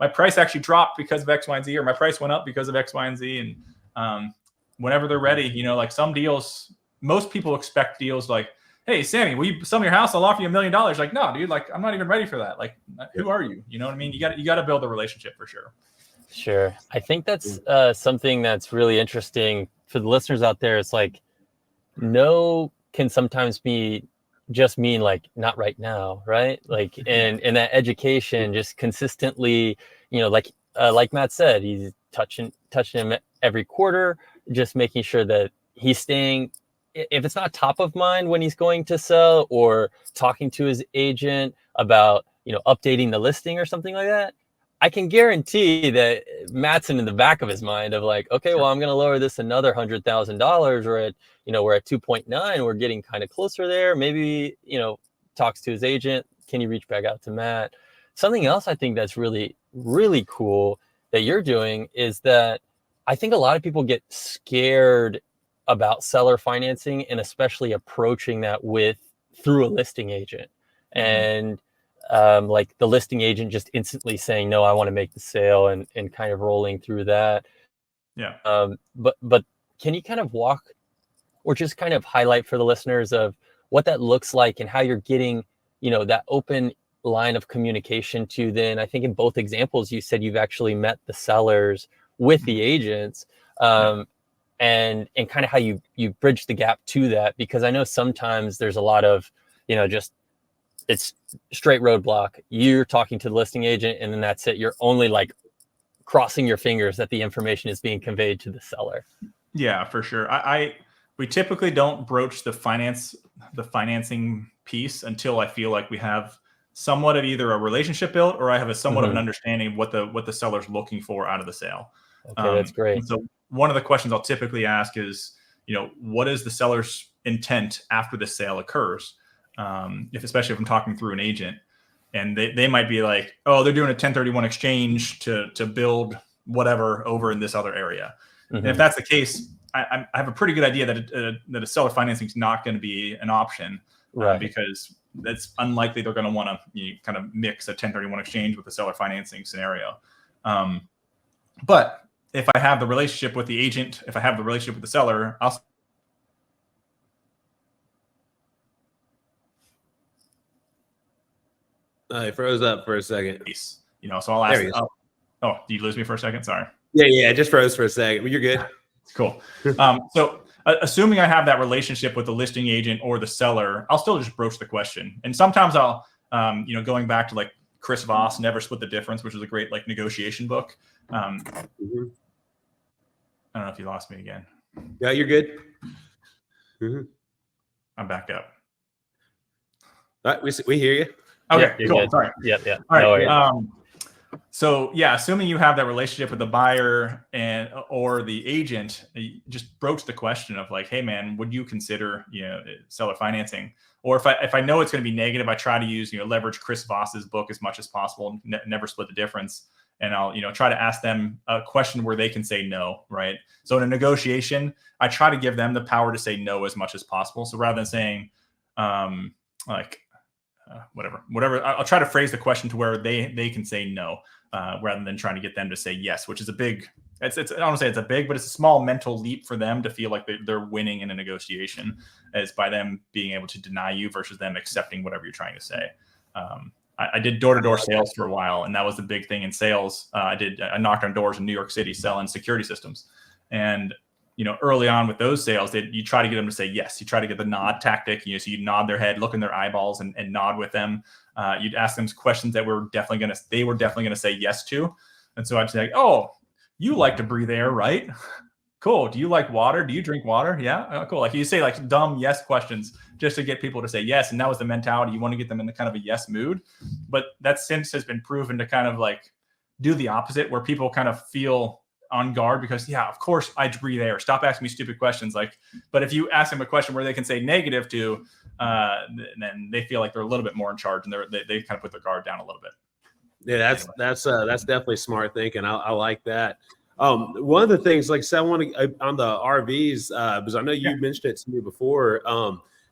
my price actually dropped because of X, Y, and Z, or my price went up because of X, Y, and Z. And whenever they're ready, like some deals, most people expect deals like, hey, Sammy, will you sell me your house? I'll offer you $1 million. Like, no, dude, like, I'm not even ready for that. Like, who are you? You know what I mean? You got to build a relationship for sure. Sure. I think that's something that's really interesting for the listeners out there. It's like, no can sometimes just mean like, not right now, right? Like, and that education just consistently, like Matt said, he's touching him every quarter, just making sure that he's staying, if it's not top of mind when he's going to sell, or talking to his agent about, updating the listing or something like that. I can guarantee that Matt's in the back of his mind of like, okay, well, I'm going to lower this another $100,000. We're at 2.9. We're getting kind of closer there. Maybe, talks to his agent. Can you reach back out to Matt? Something else I think that's really, really cool that you're doing is that I think a lot of people get scared about seller financing, and especially approaching that through a listing agent. And like the listing agent just instantly saying, no, I want to make the sale, and kind of rolling through that. Yeah. But can you kind of walk or just kind of highlight for the listeners of what that looks like and how you're getting, that open line of communication to then, I think in both examples, you said you've actually met the sellers with the agents, and kind of how you bridge the gap to that, because I know sometimes there's a lot of, just it's straight roadblock. You're talking to the listing agent and then that's it. You're only like crossing your fingers that the information is being conveyed to the seller. Yeah, for sure. We typically don't broach the financing piece until I feel like we have somewhat of either a relationship built or I have a somewhat of an understanding of what the seller's looking for out of the sale. Okay, that's great. And so one of the questions I'll typically ask is, what is the seller's intent after the sale occurs? Especially if I'm talking through an agent, and they might be like, oh, they're doing a 1031 exchange to build whatever over in this other area. And if that's the case, I have a pretty good idea that a seller financing is not going to be an option, right? Because that's unlikely they're going to want to kind of mix a 1031 exchange with a seller financing scenario. But if I have the relationship with the agent, if I have the relationship with the seller, It froze up for a second. So I'll ask. Oh, did you lose me for a second? Sorry. Yeah, it just froze for a second. You're good. Cool. So assuming I have that relationship with the listing agent or the seller, I'll still just broach the question. And sometimes I'll, going back to like Chris Voss, Never Split the Difference, which is a great like negotiation book. I don't know if you lost me again. Yeah, you're good. I'm back up. All right, we hear you. Okay, cool. Good. Sorry. Yeah. All right. So yeah, assuming you have that relationship with the buyer or the agent, you just broach the question of like, hey man, would you consider seller financing? Or if I know it's going to be negative, I try to use leverage Chris Voss's book as much as possible. Never Split the Difference, and I'll try to ask them a question where they can say no, right? So in a negotiation, I try to give them the power to say no as much as possible. So rather than saying whatever, I'll try to phrase the question to where they can say no, rather than trying to get them to say yes, which is a big, I don't want to say it's a big, but it's a small mental leap for them to feel like they're winning in a negotiation, as by them being able to deny you versus them accepting whatever you're trying to say. I did door-to-door sales for a while, and that was the big thing in sales. I knocked on doors in New York City selling security systems. And early on with those sales, you try to get them to say yes. You try to get the nod tactic. So you nod their head, look in their eyeballs, and nod with them. You'd ask them questions that they were definitely gonna say yes to. And so I'd say, like, oh, you like to breathe air, right? Cool. Do you like water? Do you drink water? Yeah. Cool. Like you say like dumb yes questions just to get people to say yes. And that was the mentality. You want to get them in the kind of a yes mood. But that since has been proven to kind of like do the opposite, where people kind of feel on guard because, yeah, of course I breathe air. Stop asking me stupid questions. But if you ask them a question where they can say negative to, then they feel like they're a little bit more in charge, and they kind of put their guard down a little bit. Yeah, that's definitely smart thinking. I like that. One of the things, like, so I want to on the RVs, because I know you mentioned it to me before,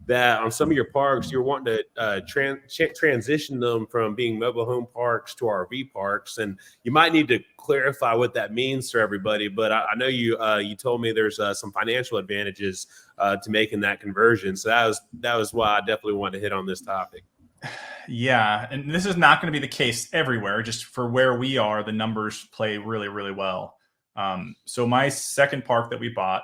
that on some of your parks you're wanting to transition them from being mobile home parks to RV parks, and you might need to clarify what that means for everybody. But I know you told me there's some financial advantages to making that conversion, so that was why I definitely wanted to hit on this topic. Yeah, and this is not going to be the case everywhere. Just for where we are, the numbers play really, really well. So my second park that we bought,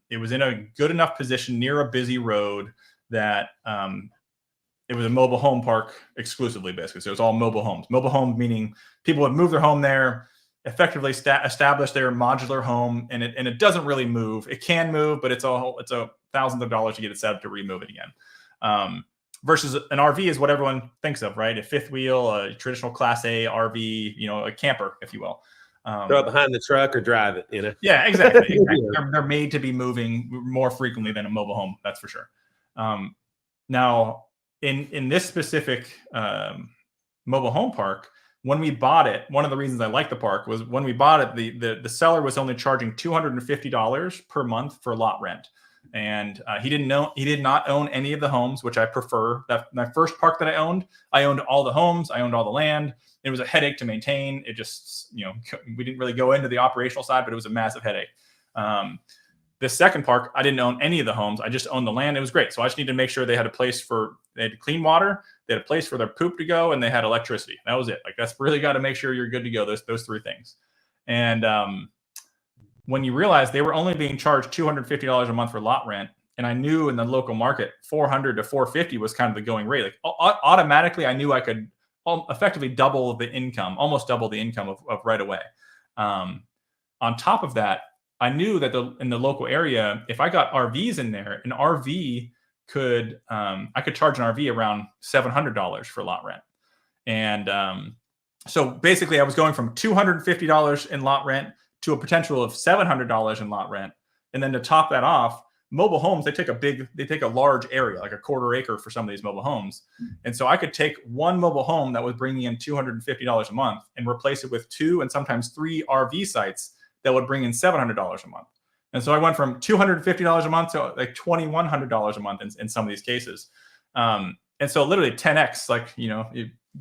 it was in a good enough position near a busy road that it was a mobile home park exclusively, basically. So it was all mobile homes. Mobile home meaning people would move their home there, effectively establish their modular home, and it doesn't really move. It can move, but it's a thousands of dollars to get it set up to remove it again. Versus an RV is what everyone thinks of, right? A fifth wheel, a traditional Class A RV, a camper, if you will. Throw it behind the truck or drive it, Yeah, exactly. They're made to be moving more frequently than a mobile home, that's for sure. Now, in this specific mobile home park, when we bought it, one of the reasons I like the park was when we bought it, the seller was only charging $250 per month for lot rent. And he did not own any of the homes, which I prefer. That my first park that I owned all the homes, I owned all the land. It was a headache to maintain. It just, we didn't really go into the operational side, but it was a massive headache. This second park, I didn't own any of the homes. I just owned the land. It was great. So I just needed to make sure they had they had clean water, they had a place for their poop to go, and they had electricity. That was it. Like, that's really got to make sure you're good to go. Those three things. And when you realize they were only being charged $250 a month for lot rent, and I knew in the local market $400 to $450 was kind of the going rate. Like, automatically, I knew I could effectively double the income, almost double the income of right away. On top of that, I knew that in the local area, if I got RVs in there, an RV could I could charge an RV around $700 for lot rent. And so basically, I was going from $250 in lot rent to a potential of $700 in lot rent. And then to top that off, mobile homes, they take a large area, like a quarter acre for some of these mobile homes. And so I could take one mobile home that was bringing in $250 a month and replace it with 2 and sometimes 3 RV sites that would bring in $700 a month. And so I went from $250 a month to like $2,100 a month in some of these cases. And so literally 10x, like,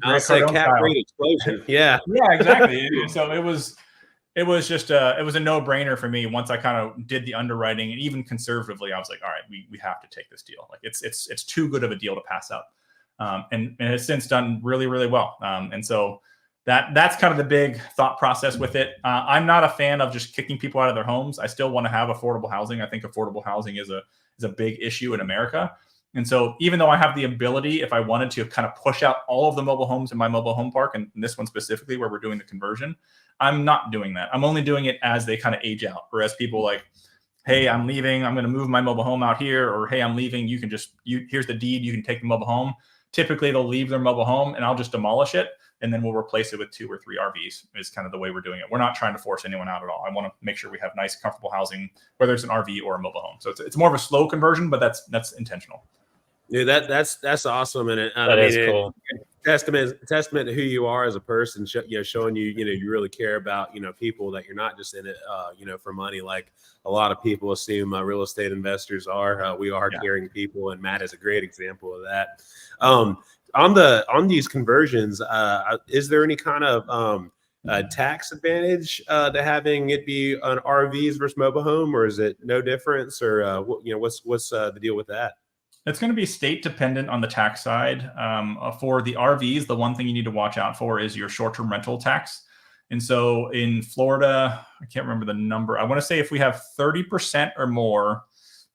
I'll say cap rate explosion. Yeah. Yeah, exactly. So it was just it was a no-brainer for me once I kind of did the underwriting, and even conservatively, I was like, all right, we have to take this deal. Like, it's too good of a deal to pass up. And it has since done really, really well. And so that's kind of the big thought process with it. I'm not a fan of just kicking people out of their homes. I still want to have affordable housing. I think affordable housing is a big issue in America. And so even though I have the ability, if I wanted to, kind of push out all of the mobile homes in my mobile home park, and this one specifically where we're doing the conversion, I'm not doing that. I'm only doing it as they kind of age out, or as people like, hey, I'm leaving, I'm going to move my mobile home out here, or hey, I'm leaving, here's the deed, you can take the mobile home. Typically they'll leave their mobile home and I'll just demolish it, and then we'll replace it with 2 or 3 RVs is kind of the way we're doing it. We're not trying to force anyone out at all. I want to make sure we have nice, comfortable housing, whether it's an RV or a mobile home. So it's more of a slow conversion, but that's intentional. Yeah, that's awesome, and that is cool. Testament to who you are as a person. Showing you really care about people, that you're not just in it for money, like a lot of people assume real estate investors are. We are caring people, and Matt is a great example of that. On these conversions, is there any kind of tax advantage to having it be an RVs versus mobile home, or is it no difference, or what's the deal with that? It's going to be state dependent on the tax side. For the RVs, the one thing you need to watch out for is your short-term rental tax. And so in Florida, I can't remember the number. I want to say if we have 30% or more,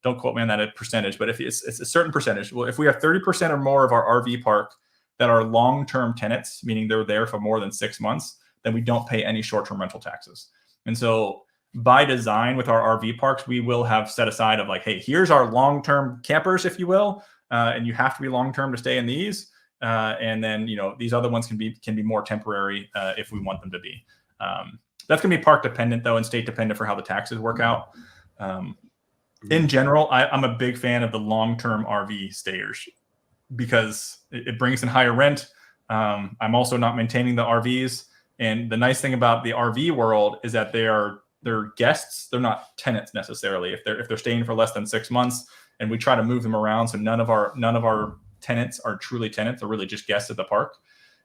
don't quote me on that percentage, but if it's a certain percentage. Well, if we have 30% or more of our RV park that are long-term tenants, meaning they're there for more than 6 months, then we don't pay any short-term rental taxes. And so by design with our RV parks, we will have set aside of like, hey, here's our long-term campers, if you will, and you have to be long-term to stay in these. And then, these other ones can be more temporary if we want them to be. That's going to be park dependent though, and state dependent for how the taxes work out. In general, I'm a big fan of the long-term RV stayers because it brings in higher rent. I'm also not maintaining the RVs. And the nice thing about the RV world is that they're guests. They're not tenants necessarily. If they're staying for less than 6 months, and we try to move them around, so none of our tenants are truly tenants. They're really just guests at the park.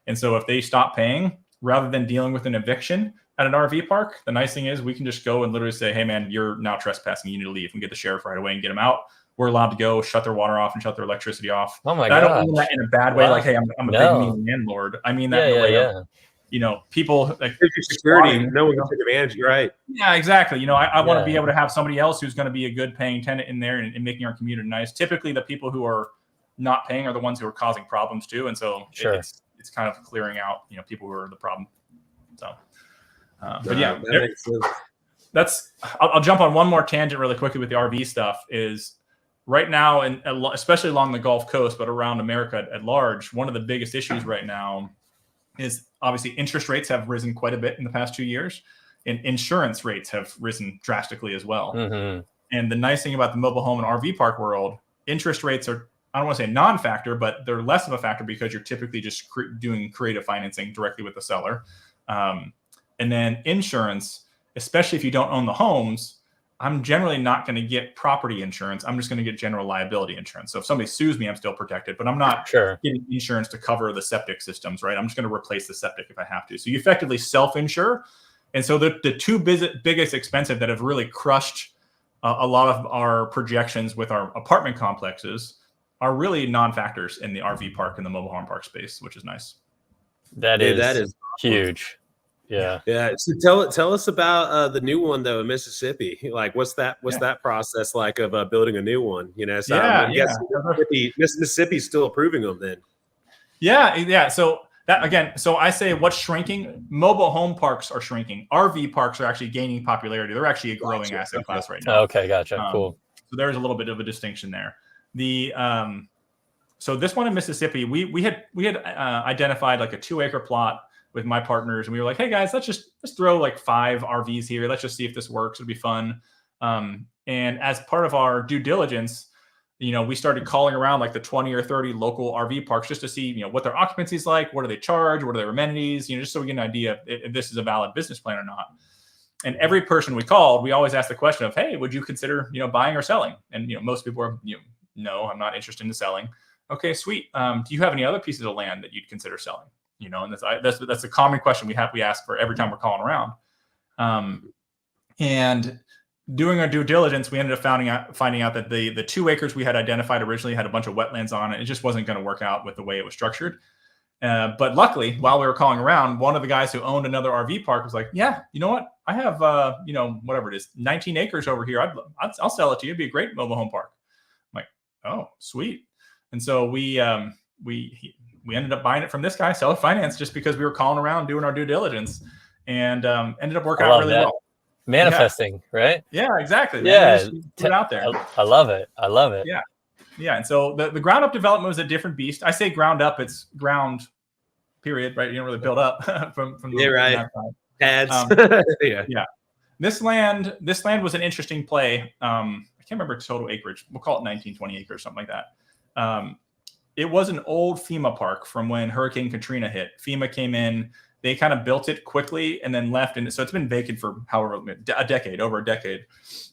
And so if they stop paying, rather than dealing with an eviction at an RV park, the nice thing is we can just go and literally say, hey man, you're now trespassing. You need to leave, and get the sheriff right away and get them out. We're allowed to go shut their water off and shut their electricity off. Oh my God! God! I don't mean that in a bad way, Wow. like, hey, I'm a big mean landlord. I mean that in a way of, people like security, no one can take advantage. You're right. Yeah, exactly. I want to be able to have somebody else who's going to be a good paying tenant in there and making our community nice. Typically, the people who are not paying are the ones who are causing problems too. And so it's kind of clearing out, people who are the problem. So, but yeah, that makes sense. I'll jump on one more tangent really quickly with the RV stuff. Is right now, and especially along the Gulf Coast, but around America at large, one of the biggest issues right now is obviously interest rates have risen quite a bit in the past 2 years, and insurance rates have risen drastically as well. Mm-hmm. And the nice thing about the mobile home and RV park world, interest rates are, I don't want to say non-factor, but they're less of a factor because you're typically just doing creative financing directly with the seller. And then insurance, especially if you don't own the homes, I'm generally not going to get property insurance. I'm just going to get general liability insurance. So if somebody sues me, I'm still protected, but I'm not getting insurance to cover the septic systems, right? I'm just going to replace the septic if I have to. So you effectively self-insure. And so the two biggest expensive that have really crushed a lot of our projections with our apartment complexes are really non-factors in the RV park and the mobile home park space, which is nice. That is huge. Yeah. Yeah. So tell us about the new one though in Mississippi. Like, what's that process like of building a new one? You know, so I'm guessing Mississippi's still approving them then. Yeah. So that again, so I say what's shrinking? Mobile home parks are shrinking. RV parks are actually gaining popularity. They're actually a growing asset class right now. Okay, gotcha. Cool. So there's a little bit of a distinction there. So this one in Mississippi, we had identified like a 2-acre plot with my partners, and we were like, hey guys, let's throw like 5 RVs here. Let's just see if this works. It'll be fun. And as part of our due diligence, we started calling around like the 20 or 30 local RV parks just to see, what their occupancy is like, what do they charge, what are their amenities, just so we get an idea if this is a valid business plan or not. And every person we called, we always asked the question of, hey, would you consider, buying or selling? And, most people are, no, I'm not interested in selling. Okay, sweet. Do you have any other pieces of land that you'd consider selling? And that's a common question we ask for every time we're calling around. And doing our due diligence, we ended up finding out that the 2 acres we had identified originally had a bunch of wetlands on it. It just wasn't going to work out with the way it was structured. But luckily, while we were calling around, one of the guys who owned another RV park was like, yeah, you know what? I have, whatever it is, 19 acres over here. I'll sell it to you. It'd be a great mobile home park. I'm like, oh, sweet. And so we ended up buying it from this guy, seller finance, just because we were calling around doing our due diligence, and ended up working out really well. Manifesting, right? Yeah, exactly. Yeah, put it out there. I love it. Yeah. And so the ground up development was a different beast. I say ground up, it's ground, period, right? You don't really build up from the right. Pads. Yeah. This land was an interesting play. I can't remember total acreage. We'll call it 19, 20 acres, something like that. It was an old FEMA park from when Hurricane Katrina hit. FEMA came in, they kind of built it quickly and then left. And so it's been vacant for over a decade.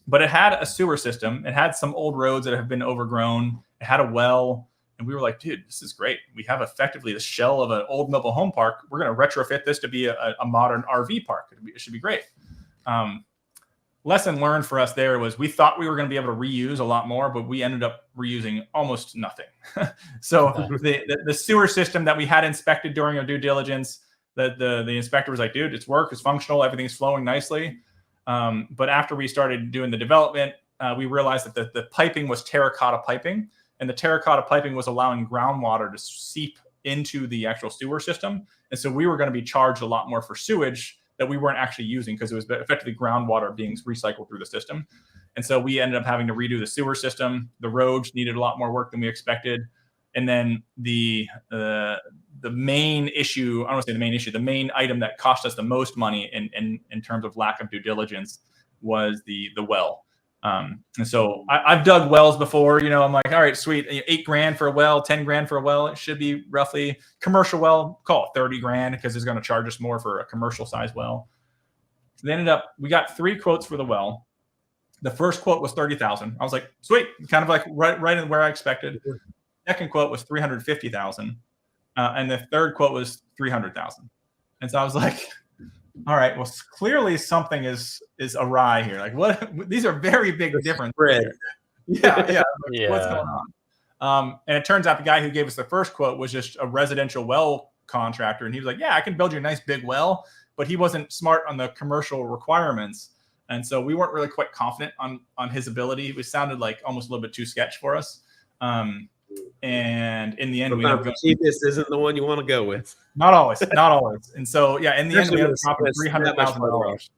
But it had a sewer system. It had some old roads that have been overgrown. It had a well. And we were like, dude, this is great. We have effectively the shell of an old mobile home park. We're going to retrofit this to be a modern RV park. It should be great. Lesson learned for us there was we thought we were going to be able to reuse a lot more, but we ended up reusing almost nothing. So the sewer system that we had inspected during our due diligence, the inspector was like, dude, it's functional, everything's flowing nicely. But after we started doing the development, we realized that the piping was terracotta piping, and the terracotta piping was allowing groundwater to seep into the actual sewer system. And so we were going to be charged a lot more for sewage that we weren't actually using because it was effectively groundwater being recycled through the system. And so we ended up having to redo the sewer system. The roads needed a lot more work than we expected. And then the main issue, I don't want to say the main issue, the main item that cost us the most money in terms of lack of due diligence was the well. And so I've dug wells before, I'm like, all right, sweet. $8,000 for a well, $10,000 for a well. It should be roughly commercial well, call it $30,000 because it's going to charge us more for a commercial size well. So we got 3 quotes for the well. The first quote was $30,000. I was like, sweet, kind of like right in where I expected. Second quote was $350,000. And the third quote was $300,000. And so I was like, all right, well, clearly something is awry here. Like, what? These are very big differences. Yeah. What's going on? And it turns out the guy who gave us the first quote was just a residential well contractor, and he was like, "Yeah, I can build you a nice big well," but he wasn't smart on the commercial requirements, and so we weren't really quite confident on his ability. It sounded like almost a little bit too sketch for us. And in the end, cheapest isn't the one you want to go with. Not always. And so, in the end, we ended up dropping $300,000.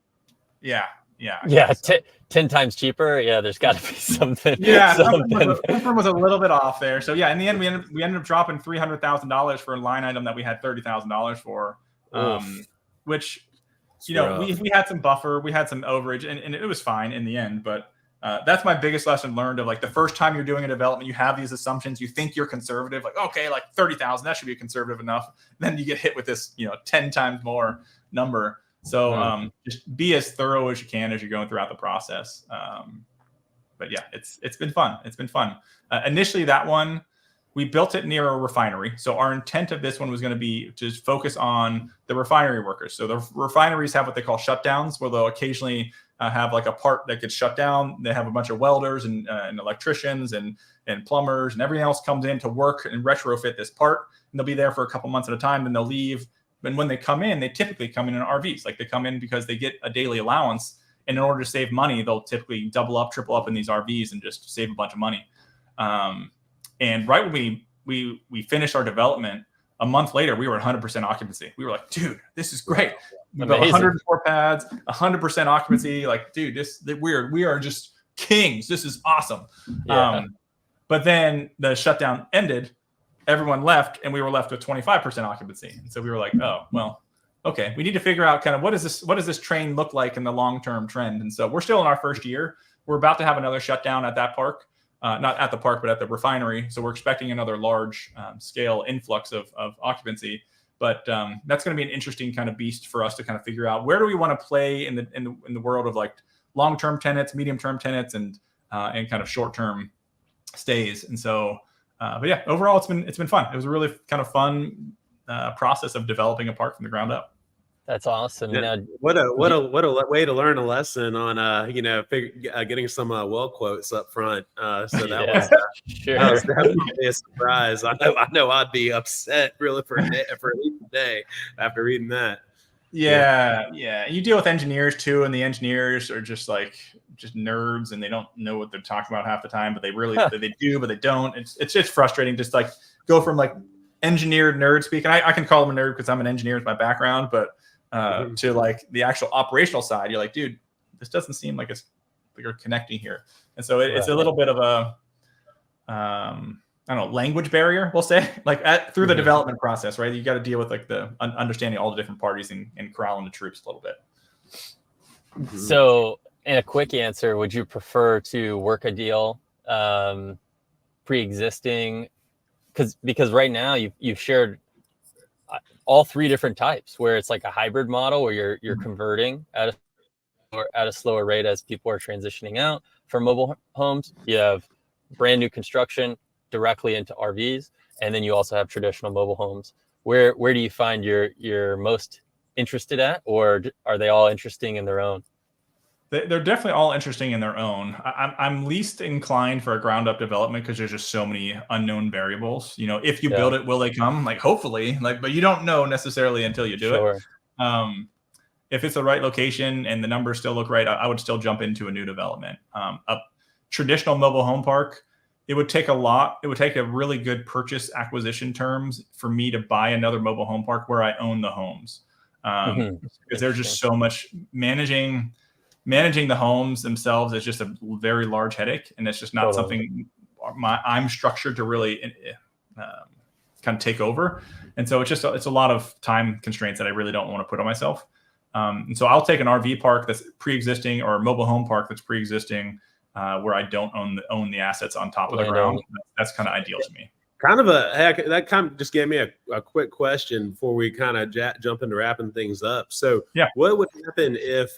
Yeah. 10 times cheaper. Yeah, there's got to be something. Yeah, something was a little bit off there. So in the end, we ended up dropping $300,000 for a line item that we had $30,000 for, which we had some buffer, we had some overage, and it was fine in the end, but. That's my biggest lesson learned of like the first time you're doing a development, you have these assumptions, you think you're conservative, like, okay, like 30,000, that should be conservative enough. Then you get hit with this, 10 times more number. So just be as thorough as you can as you're going throughout the process. But yeah, it's been fun. It's been fun. Initially that one, we built it near a refinery. So our intent of this one was going to be to focus on the refinery workers. So the refineries have what they call shutdowns, where they'll occasionally have like a part that gets shut down. They have a bunch of welders and electricians and plumbers and everything else comes in to work and retrofit this part. And they'll be there for a couple months at a time, then they'll leave. And when they come in, they typically come in RVs. Like they come in because they get a daily allowance. And in order to save money, they'll typically double up, triple up in these RVs and just save a bunch of money. And right when we finished our development, a month later, we were at 100% occupancy. We were like, dude, this is great. We've got 104 pads, 100% occupancy. Like, dude, we are just kings. This is awesome. Yeah. But then the shutdown ended, everyone left, and we were left with 25% occupancy. And so we were like, oh, well, okay, we need to figure out kind of what does this train look like in the long-term trend? And so we're still in our first year. We're about to have another shutdown at that park. Not at the park, but at the refinery. So we're expecting another large scale influx of occupancy. But that's going to be an interesting kind of beast for us to kind of figure out where do we want to play in the world of like long-term tenants, medium-term tenants, and kind of short-term stays. And so, but yeah, overall it's been fun. It was a really kind of fun process of developing a park from the ground up. That's awesome. Yeah. Now, What a way to learn a lesson on getting some well quotes up front. So that was that was definitely a surprise. I know I'd be upset really for at least a day after reading that. Yeah. You deal with engineers too, and the engineers are just nerds, and they don't know what they're talking about half the time. But they really they do, but they don't. It's just frustrating. Just like go from like engineered nerd speak, and I can call them a nerd because I'm an engineer with my background, but to like the actual operational side, you're like, dude, this doesn't seem like you're connecting here. And so it's a little bit of a, I don't know, language barrier, we'll say, like through the development process, right? You got to deal with like the understanding all the different parties and corralling the troops a little bit. So in a quick answer, would you prefer to work a deal pre-existing? Because right now you've shared all three different types, where it's like a hybrid model where you're converting at a slower rate as people are transitioning out from mobile homes. You have brand new construction directly into RVs, and then you also have traditional mobile homes. Where do you find you're most interested at, or are they all interesting in their own? They're definitely all interesting in their own. I'm least inclined for a ground up development because there's just so many unknown variables. You know, if you build it, will they come? Like hopefully, but you don't know necessarily until you do it. If it's the right location and the numbers still look right, I would still jump into a new development. A traditional mobile home park, it would take a lot. It would take a really good purchase acquisition terms for me to buy another mobile home park where I own the homes, because there's just so much managing the homes themselves is just a very large headache, and it's just not something I'm structured to really kind of take over. And so it's a lot of time constraints that I really don't want to put on myself. And so I'll take an RV park that's pre-existing or a mobile home park that's pre-existing where I don't own the assets on top of the ground. That's kind of ideal to me. That kind of just gave me a quick question before we kind of jump into wrapping things up. So what would happen if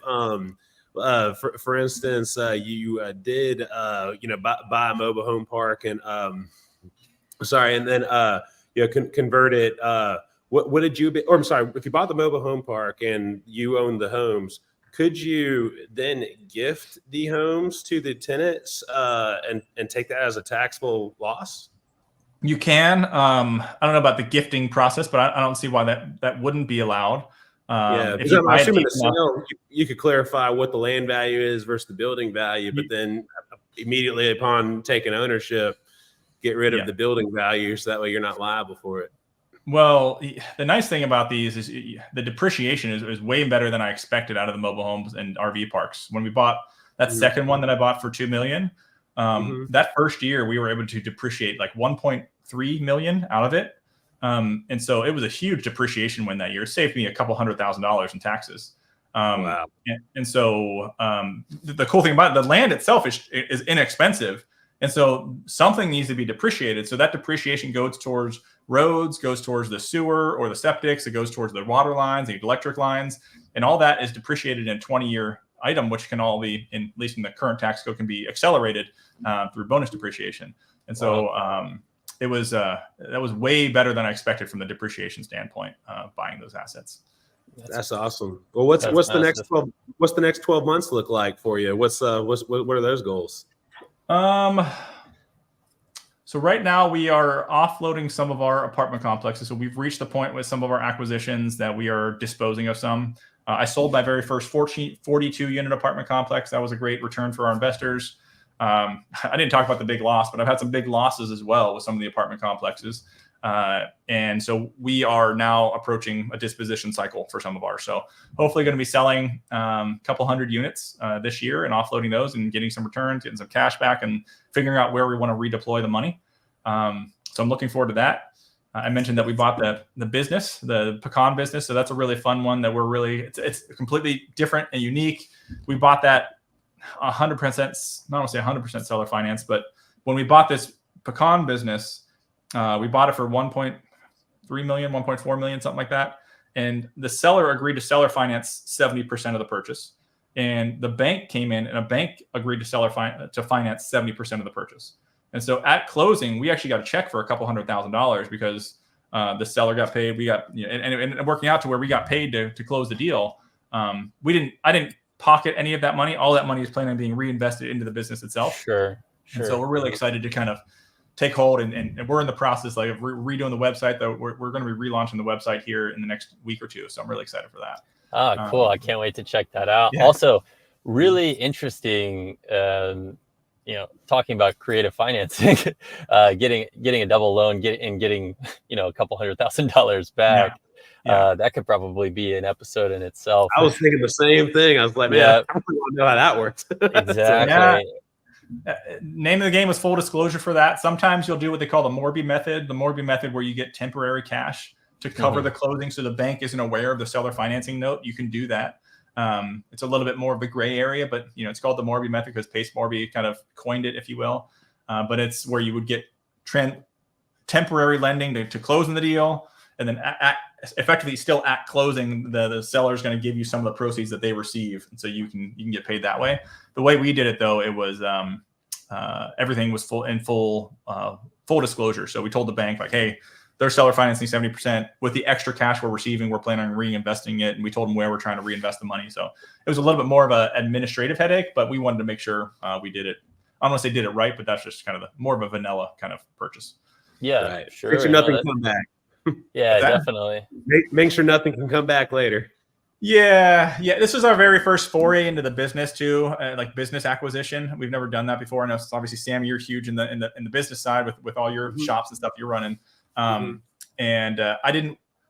for instance, you did buy a mobile home park and convert it. What did you? Or I'm sorry, if you bought the mobile home park and you owned the homes, could you then gift the homes to the tenants and take that as a taxable loss? You can. I don't know about the gifting process, but I don't see why that wouldn't be allowed. Because I'm assuming the sale, you could clarify what the land value is versus the building value, but then immediately upon taking ownership, get rid of the building value, so that way you're not liable for it. Well, the nice thing about these is the depreciation is way better than I expected out of the mobile homes and RV parks. When we bought that second one that I bought for $2 million, that first year we were able to depreciate like $1.3 million out of it. And so it was a huge depreciation win that year. It saved me a couple $100,000 in taxes. Wow. And so the cool thing about it, the land itself is inexpensive. And so something needs to be depreciated. So that depreciation goes towards roads, goes towards the sewer or the septics. It goes towards the water lines, the electric lines, and all that is depreciated in a 20-year item, which can all be, at least in the current tax code, can be accelerated through bonus depreciation. And so it was that was way better than I expected from the depreciation standpoint, buying those assets. That's awesome. Well, what's the next 12 months look like for you? What are those goals? So right now we are offloading some of our apartment complexes. So we've reached the point with some of our acquisitions that we are disposing of some. I sold my very first 42 unit apartment complex. That was a great return for our investors. I didn't talk about the big loss, but I've had some big losses as well with some of the apartment complexes. And so we are now approaching a disposition cycle for some of ours. So hopefully going to be selling a couple hundred units this year and offloading those and getting some returns, getting some cash back, and figuring out where we want to redeploy the money. So I'm looking forward to that. I mentioned that we bought the business, the pecan business. So that's a really fun one that it's completely different and unique. We bought that 100%, I don't want to say 100% seller finance, but when we bought this pecan business, we bought it for 1.3 million, 1.4 million, something like that. And the seller agreed to seller finance 70% of the purchase. And the bank came in and a bank agreed to finance 70% of the purchase. And so at closing, we actually got a check for a couple $100,000 because the seller got paid. We got, and working out to where we got paid to close the deal. I didn't pocket any of that money. All that money is planning on being reinvested into the business itself. Sure. And so we're really excited to kind of take hold, and we're in the process of redoing the website. Though we're going to be relaunching the website here in the next week or two. So I'm really excited for that. Cool. I can't wait to check that out. Yeah. Also, really interesting, talking about creative financing, getting a double loan, getting a couple $100,000 back. Yeah. That could probably be an episode in itself. I was thinking the same thing. I was like, man, I really want to know how that works. Exactly. Name of the game was full disclosure for that. Sometimes you'll do what they call the Morby method. The Morby method, where you get temporary cash to cover the closing, so the bank isn't aware of the seller financing note. You can do that. It's a little bit more of a gray area, but it's called the Morby method because Pace Morby kind of coined it, if you will. But it's where you would get temporary lending to closing the deal, and then effectively still at closing, the seller is going to give you some of the proceeds that they receive, and so you can get paid that way. The way we did it, though, it was everything was full disclosure. So we told the bank, like, hey, they're seller financing 70%. With the extra cash we're receiving, we're planning on reinvesting it, and we told them where we're trying to reinvest the money. So it was a little bit more of an administrative headache, but we wanted to make sure we did it. I don't want to say did it right, but that's just kind of more of a vanilla kind of purchase. Yeah, right. Sure. Make sure nothing can come back. Yeah, definitely. Make sure nothing can come back later. Yeah. This is our very first foray into the business too, like business acquisition. We've never done that before. I know obviously, Sam, you're huge in the business side with all your shops and stuff you're running. And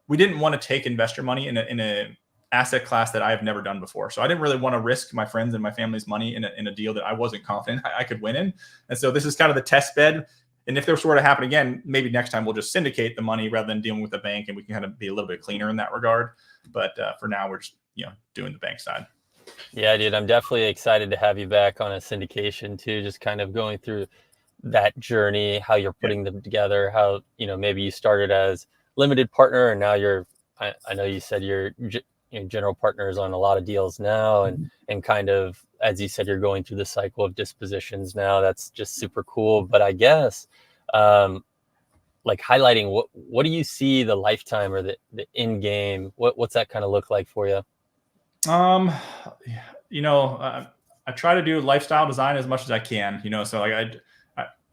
we didn't want to take investor money in a asset class that I have never done before. So I didn't really want to risk my friends and my family's money in a deal that I wasn't confident I could win in. And so this is kind of the test bed. And if this were to happen again, maybe next time we'll just syndicate the money rather than dealing with the bank, and we can kind of be a little bit cleaner in that regard. But for now, we're just doing the bank side. Yeah, dude, I'm definitely excited to have you back on a syndication too. Just kind of going through that journey, how you're putting them together, how maybe you started as limited partner and now I know you said you're general partners on a lot of deals now, and kind of, as you said, you're going through the cycle of dispositions now. That's just super cool. But I guess like highlighting what do you see the lifetime or the end game, what's that kind of look like for you? I try to do lifestyle design as much as I can, so like I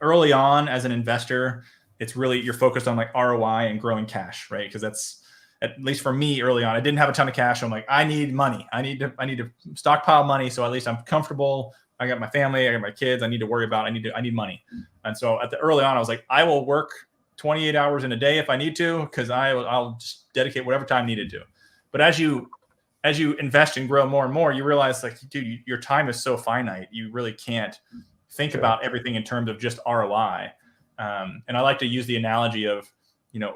early on as an investor, it's really, you're focused on like ROI and growing cash, right? Because that's, at least for me early on, I didn't have a ton of cash. So I'm like, I need money. I need to stockpile money. So at least I'm comfortable. I got my family, I got my kids. I need to worry about, I need money. And so early on, I was like, I will work 28 hours in a day if I need to, because I'll just dedicate whatever time needed to. But as you invest and grow more and more, you realize, like, dude, your time is so finite. You really can't think about everything in terms of just ROI. And I like to use the analogy of,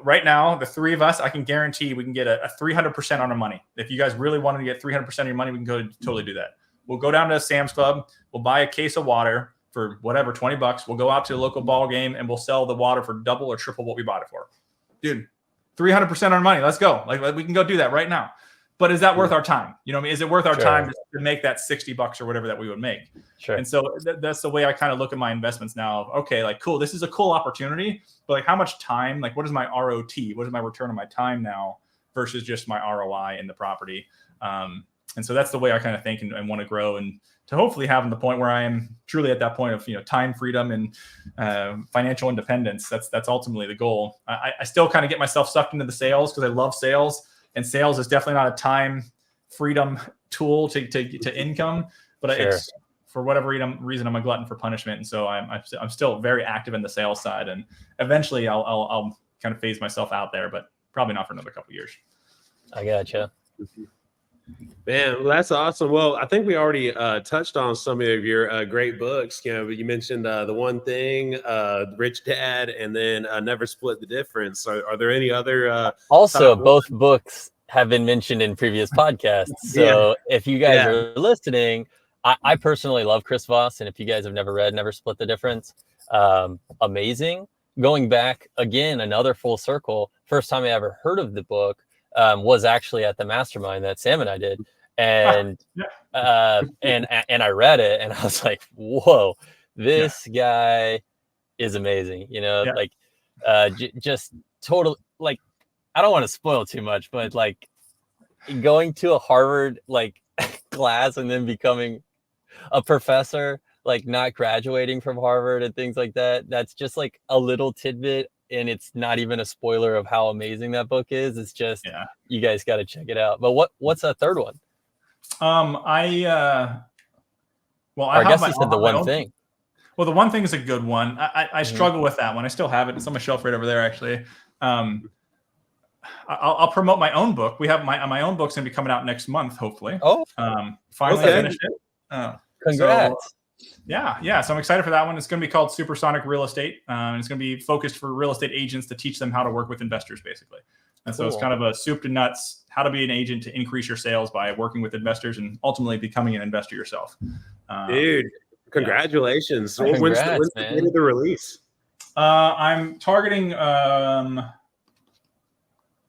right now, the three of us, I can guarantee we can get a 300% on our money. If you guys really wanted to get 300% of your money, we can go totally do that. We'll go down to Sam's Club. We'll buy a case of water for whatever, $20. We'll go out to a local ball game and we'll sell the water for double or triple what we bought it for. Dude, 300% on our money. Let's go. Like, we can go do that right now. But is that worth our time? Is it worth our time to make that $60 or whatever that we would make? Sure. And so that's the way I kind of look at my investments now. Okay, like, cool, this is a cool opportunity, but like, how much time, like, what is my ROT? What is my return on my time now versus just my ROI in the property. And so that's the way I kind of think and want to grow, and to hopefully having the point where I am truly at that point of, time freedom and financial independence. That's ultimately the goal. I still kind of get myself sucked into the sales because I love sales, and sales is definitely not a time freedom tool to income, but Sure. it's, for whatever reason, I'm a glutton for punishment. And so I'm still very active in the sales side, and eventually I'll kind of phase myself out there, but probably not for another couple of years. I gotcha. Man, well, that's awesome. Well, I think we already touched on some of your great books. You mentioned The One Thing, Rich Dad, and then Never Split the Difference. Are there any other? Also, both books have been mentioned in previous podcasts. So if you guys are listening, I personally love Chris Voss. And if you guys have never read Never Split the Difference, amazing. Going back again, another full circle. First time I ever heard of the book was actually at the mastermind that Sam and I did. And and I read it and I was like, whoa, this guy is amazing. Like just total, like, I don't want to spoil too much, but like going to a Harvard like class and then becoming a professor, like not graduating from Harvard and things like that. That's just like a little tidbit, and it's not even a spoiler of how amazing that book is. It's just you guys got to check it out. But what's a third one? I guess you said The One Thing. Well, The One Thing is a good one. I struggle with that one. I still have it. It's on my shelf right over there, actually. I'll promote my own book. We have my own book's gonna be coming out next month, hopefully. Oh, finally finished it. Congrats. So I'm excited for that one. It's going to be called Supersonic Real Estate. It's going to be focused for real estate agents to teach them how to work with investors, basically. And so it's kind of a soup to nuts, how to be an agent to increase your sales by working with investors and ultimately becoming an investor yourself. Dude, congratulations. Congrats, when's the date of the release? I'm targeting,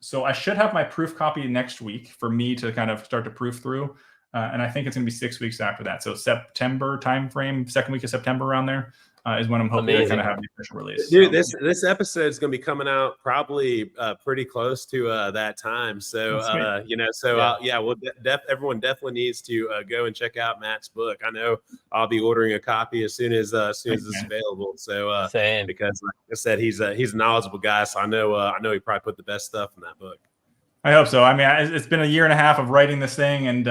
so I should have my proof copy next week for me to kind of start to proof through. And I think it's going to be 6 weeks after that. So September timeframe, second week of September around there is when I'm hoping to kind of have the official release. Dude, this episode is going to be coming out probably pretty close to that time. So, everyone definitely needs to go and check out Matt's book. I know I'll be ordering a copy as soon as it's available. So, because like I said, he's a knowledgeable guy. So I know he probably put the best stuff in that book. I hope so. I mean, it's been a year and a half of writing this thing and,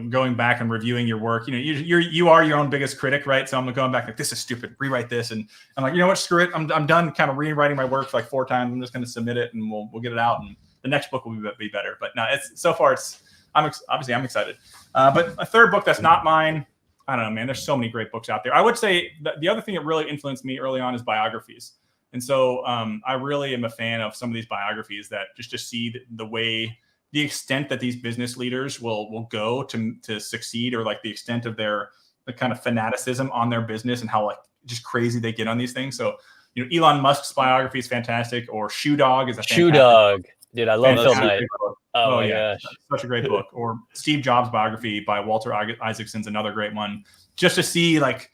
going back and reviewing your work. You are your own biggest critic, right? So I'm going back like, this is stupid. Rewrite this. And I'm like, you know what? Screw it. I'm done kind of rewriting my work like 4 times. I'm just going to submit it and we'll get it out. And the next book will be better. But no, I'm excited. But a third book that's not mine, I don't know, man. There's so many great books out there. I would say the other thing that really influenced me early on is biographies. And so I really am a fan of some of these biographies that just to see the extent that these business leaders will go to succeed, or like the extent of the kind of fanaticism on their business and how like just crazy they get on these things. So, Elon Musk's biography is fantastic, or Shoe Dog is a Shoe Dog. Dude, I love Phil Knight. Oh my gosh. Such a great book. Or Steve Jobs' biography by Walter Isaacson's another great one. Just to see like,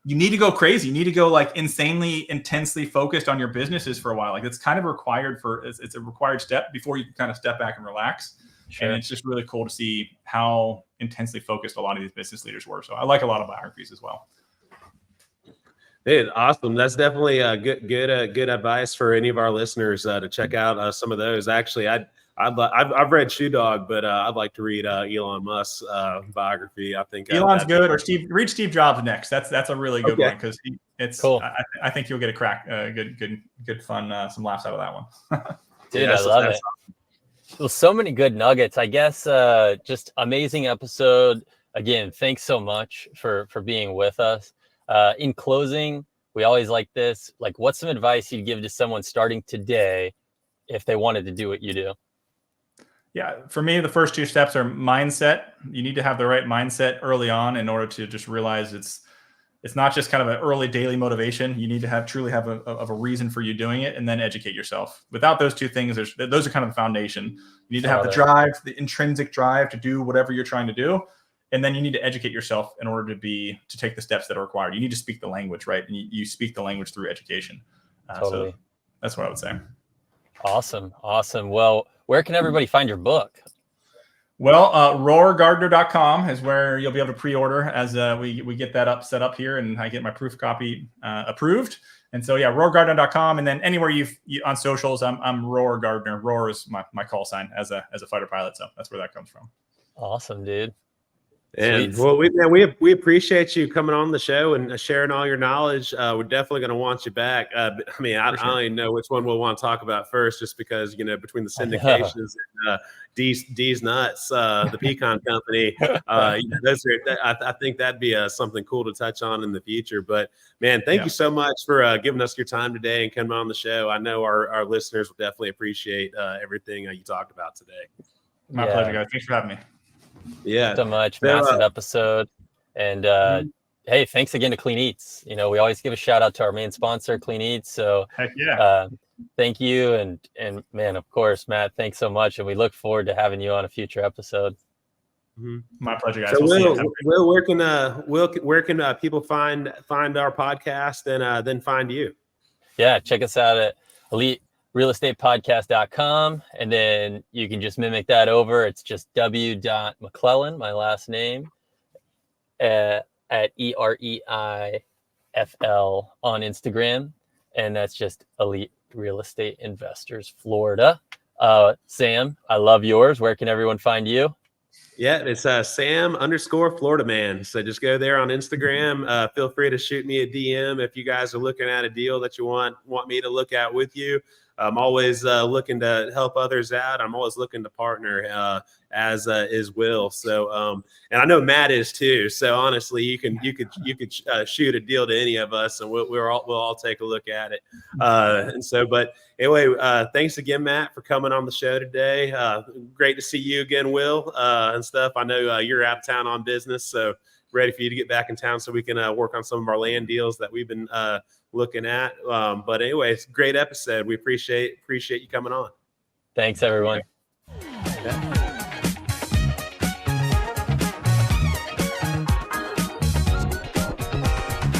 you need to go crazy. You need to go like insanely, intensely focused on your businesses for a while. Like it's kind of required it's a required step before you can kind of step back and relax. Sure. And it's just really cool to see how intensely focused a lot of these business leaders were. So I like a lot of biographies as well. Dude, awesome. That's definitely good advice for any of our listeners to check out some of those. Actually, I've read Shoe Dog, but I'd like to read Elon Musk's biography. I think Elon's good. Or read Steve Jobs next. That's a really good one because it's cool. I think you'll get a good fun some laughs out of that one. Dude, I love it. Well, so many good nuggets. I guess just amazing episode. Again, thanks so much for being with us. In closing, we always like this. Like, what's some advice you'd give to someone starting today if they wanted to do what you do? Yeah, for me, the first 2 steps are mindset. You need to have the right mindset early on in order to just realize it's not just kind of an early daily motivation. You need to truly have a reason for you doing it, and then educate yourself. Without those 2 things, those are kind of the foundation. You need to have the drive, the intrinsic drive to do whatever you're trying to do. And then you need to educate yourself in order to take the steps that are required. You need to speak the language, right? And you speak the language through education. Totally. So that's what I would say. Awesome. Well, where can everybody find your book? Well, roargardner.com is where you'll be able to pre-order as we get that set up here, and I get my proof copy approved. And so, yeah, roargardner.com, and then anywhere you on socials, I'm Roar Gardner. Roar is my call sign as a fighter pilot, so that's where that comes from. Awesome, dude. And Sweet. well, we appreciate you coming on the show and sharing all your knowledge. We're definitely going to want you back. I mean, I don't even know which one we'll want to talk about first, just because, you know, between the syndications and D's Nuts, the Pecan Company, you know, those are, I think that'd be something cool to touch on in the future. But man, thank you so much for giving us your time today and coming on the show. I know our listeners will definitely appreciate everything you talked about today. My pleasure, guys. Thanks for having me. Yeah, so much. Massive episode. And hey, thanks again to Clean Eats. You know, we always give a shout out to our main sponsor, Clean Eats. So heck yeah. Thank you. And man, of course, Matt, thanks so much. And we look forward to having you on a future episode. My pleasure, guys. So Will, where can people find our podcast and then find you? Yeah, check us out at eliterealestatepodcast.com, and then you can just mimic that over. It's just w.mcclellan, my last name, at EREIFL on Instagram, and that's just Elite Real Estate Investors Florida. Sam, I love yours. Where can everyone find you? Yeah, it's Sam_Florida man. So just go there on Instagram. Feel free to shoot me a DM if you guys are looking at a deal that you want me to look at with you. I'm always looking to help others out. I'm always looking to partner, as is Will. So, and I know Matt is too. So honestly, you could shoot a deal to any of us, and we'll all take a look at it. And so, but anyway, thanks again, Matt, for coming on the show today. Great to see you again, Will, and stuff. I know you're out of town on business, so ready for you to get back in town so we can work on some of our land deals that we've been looking at. But anyway, it's a great episode. We appreciate you coming on. Thanks, everyone. Yeah.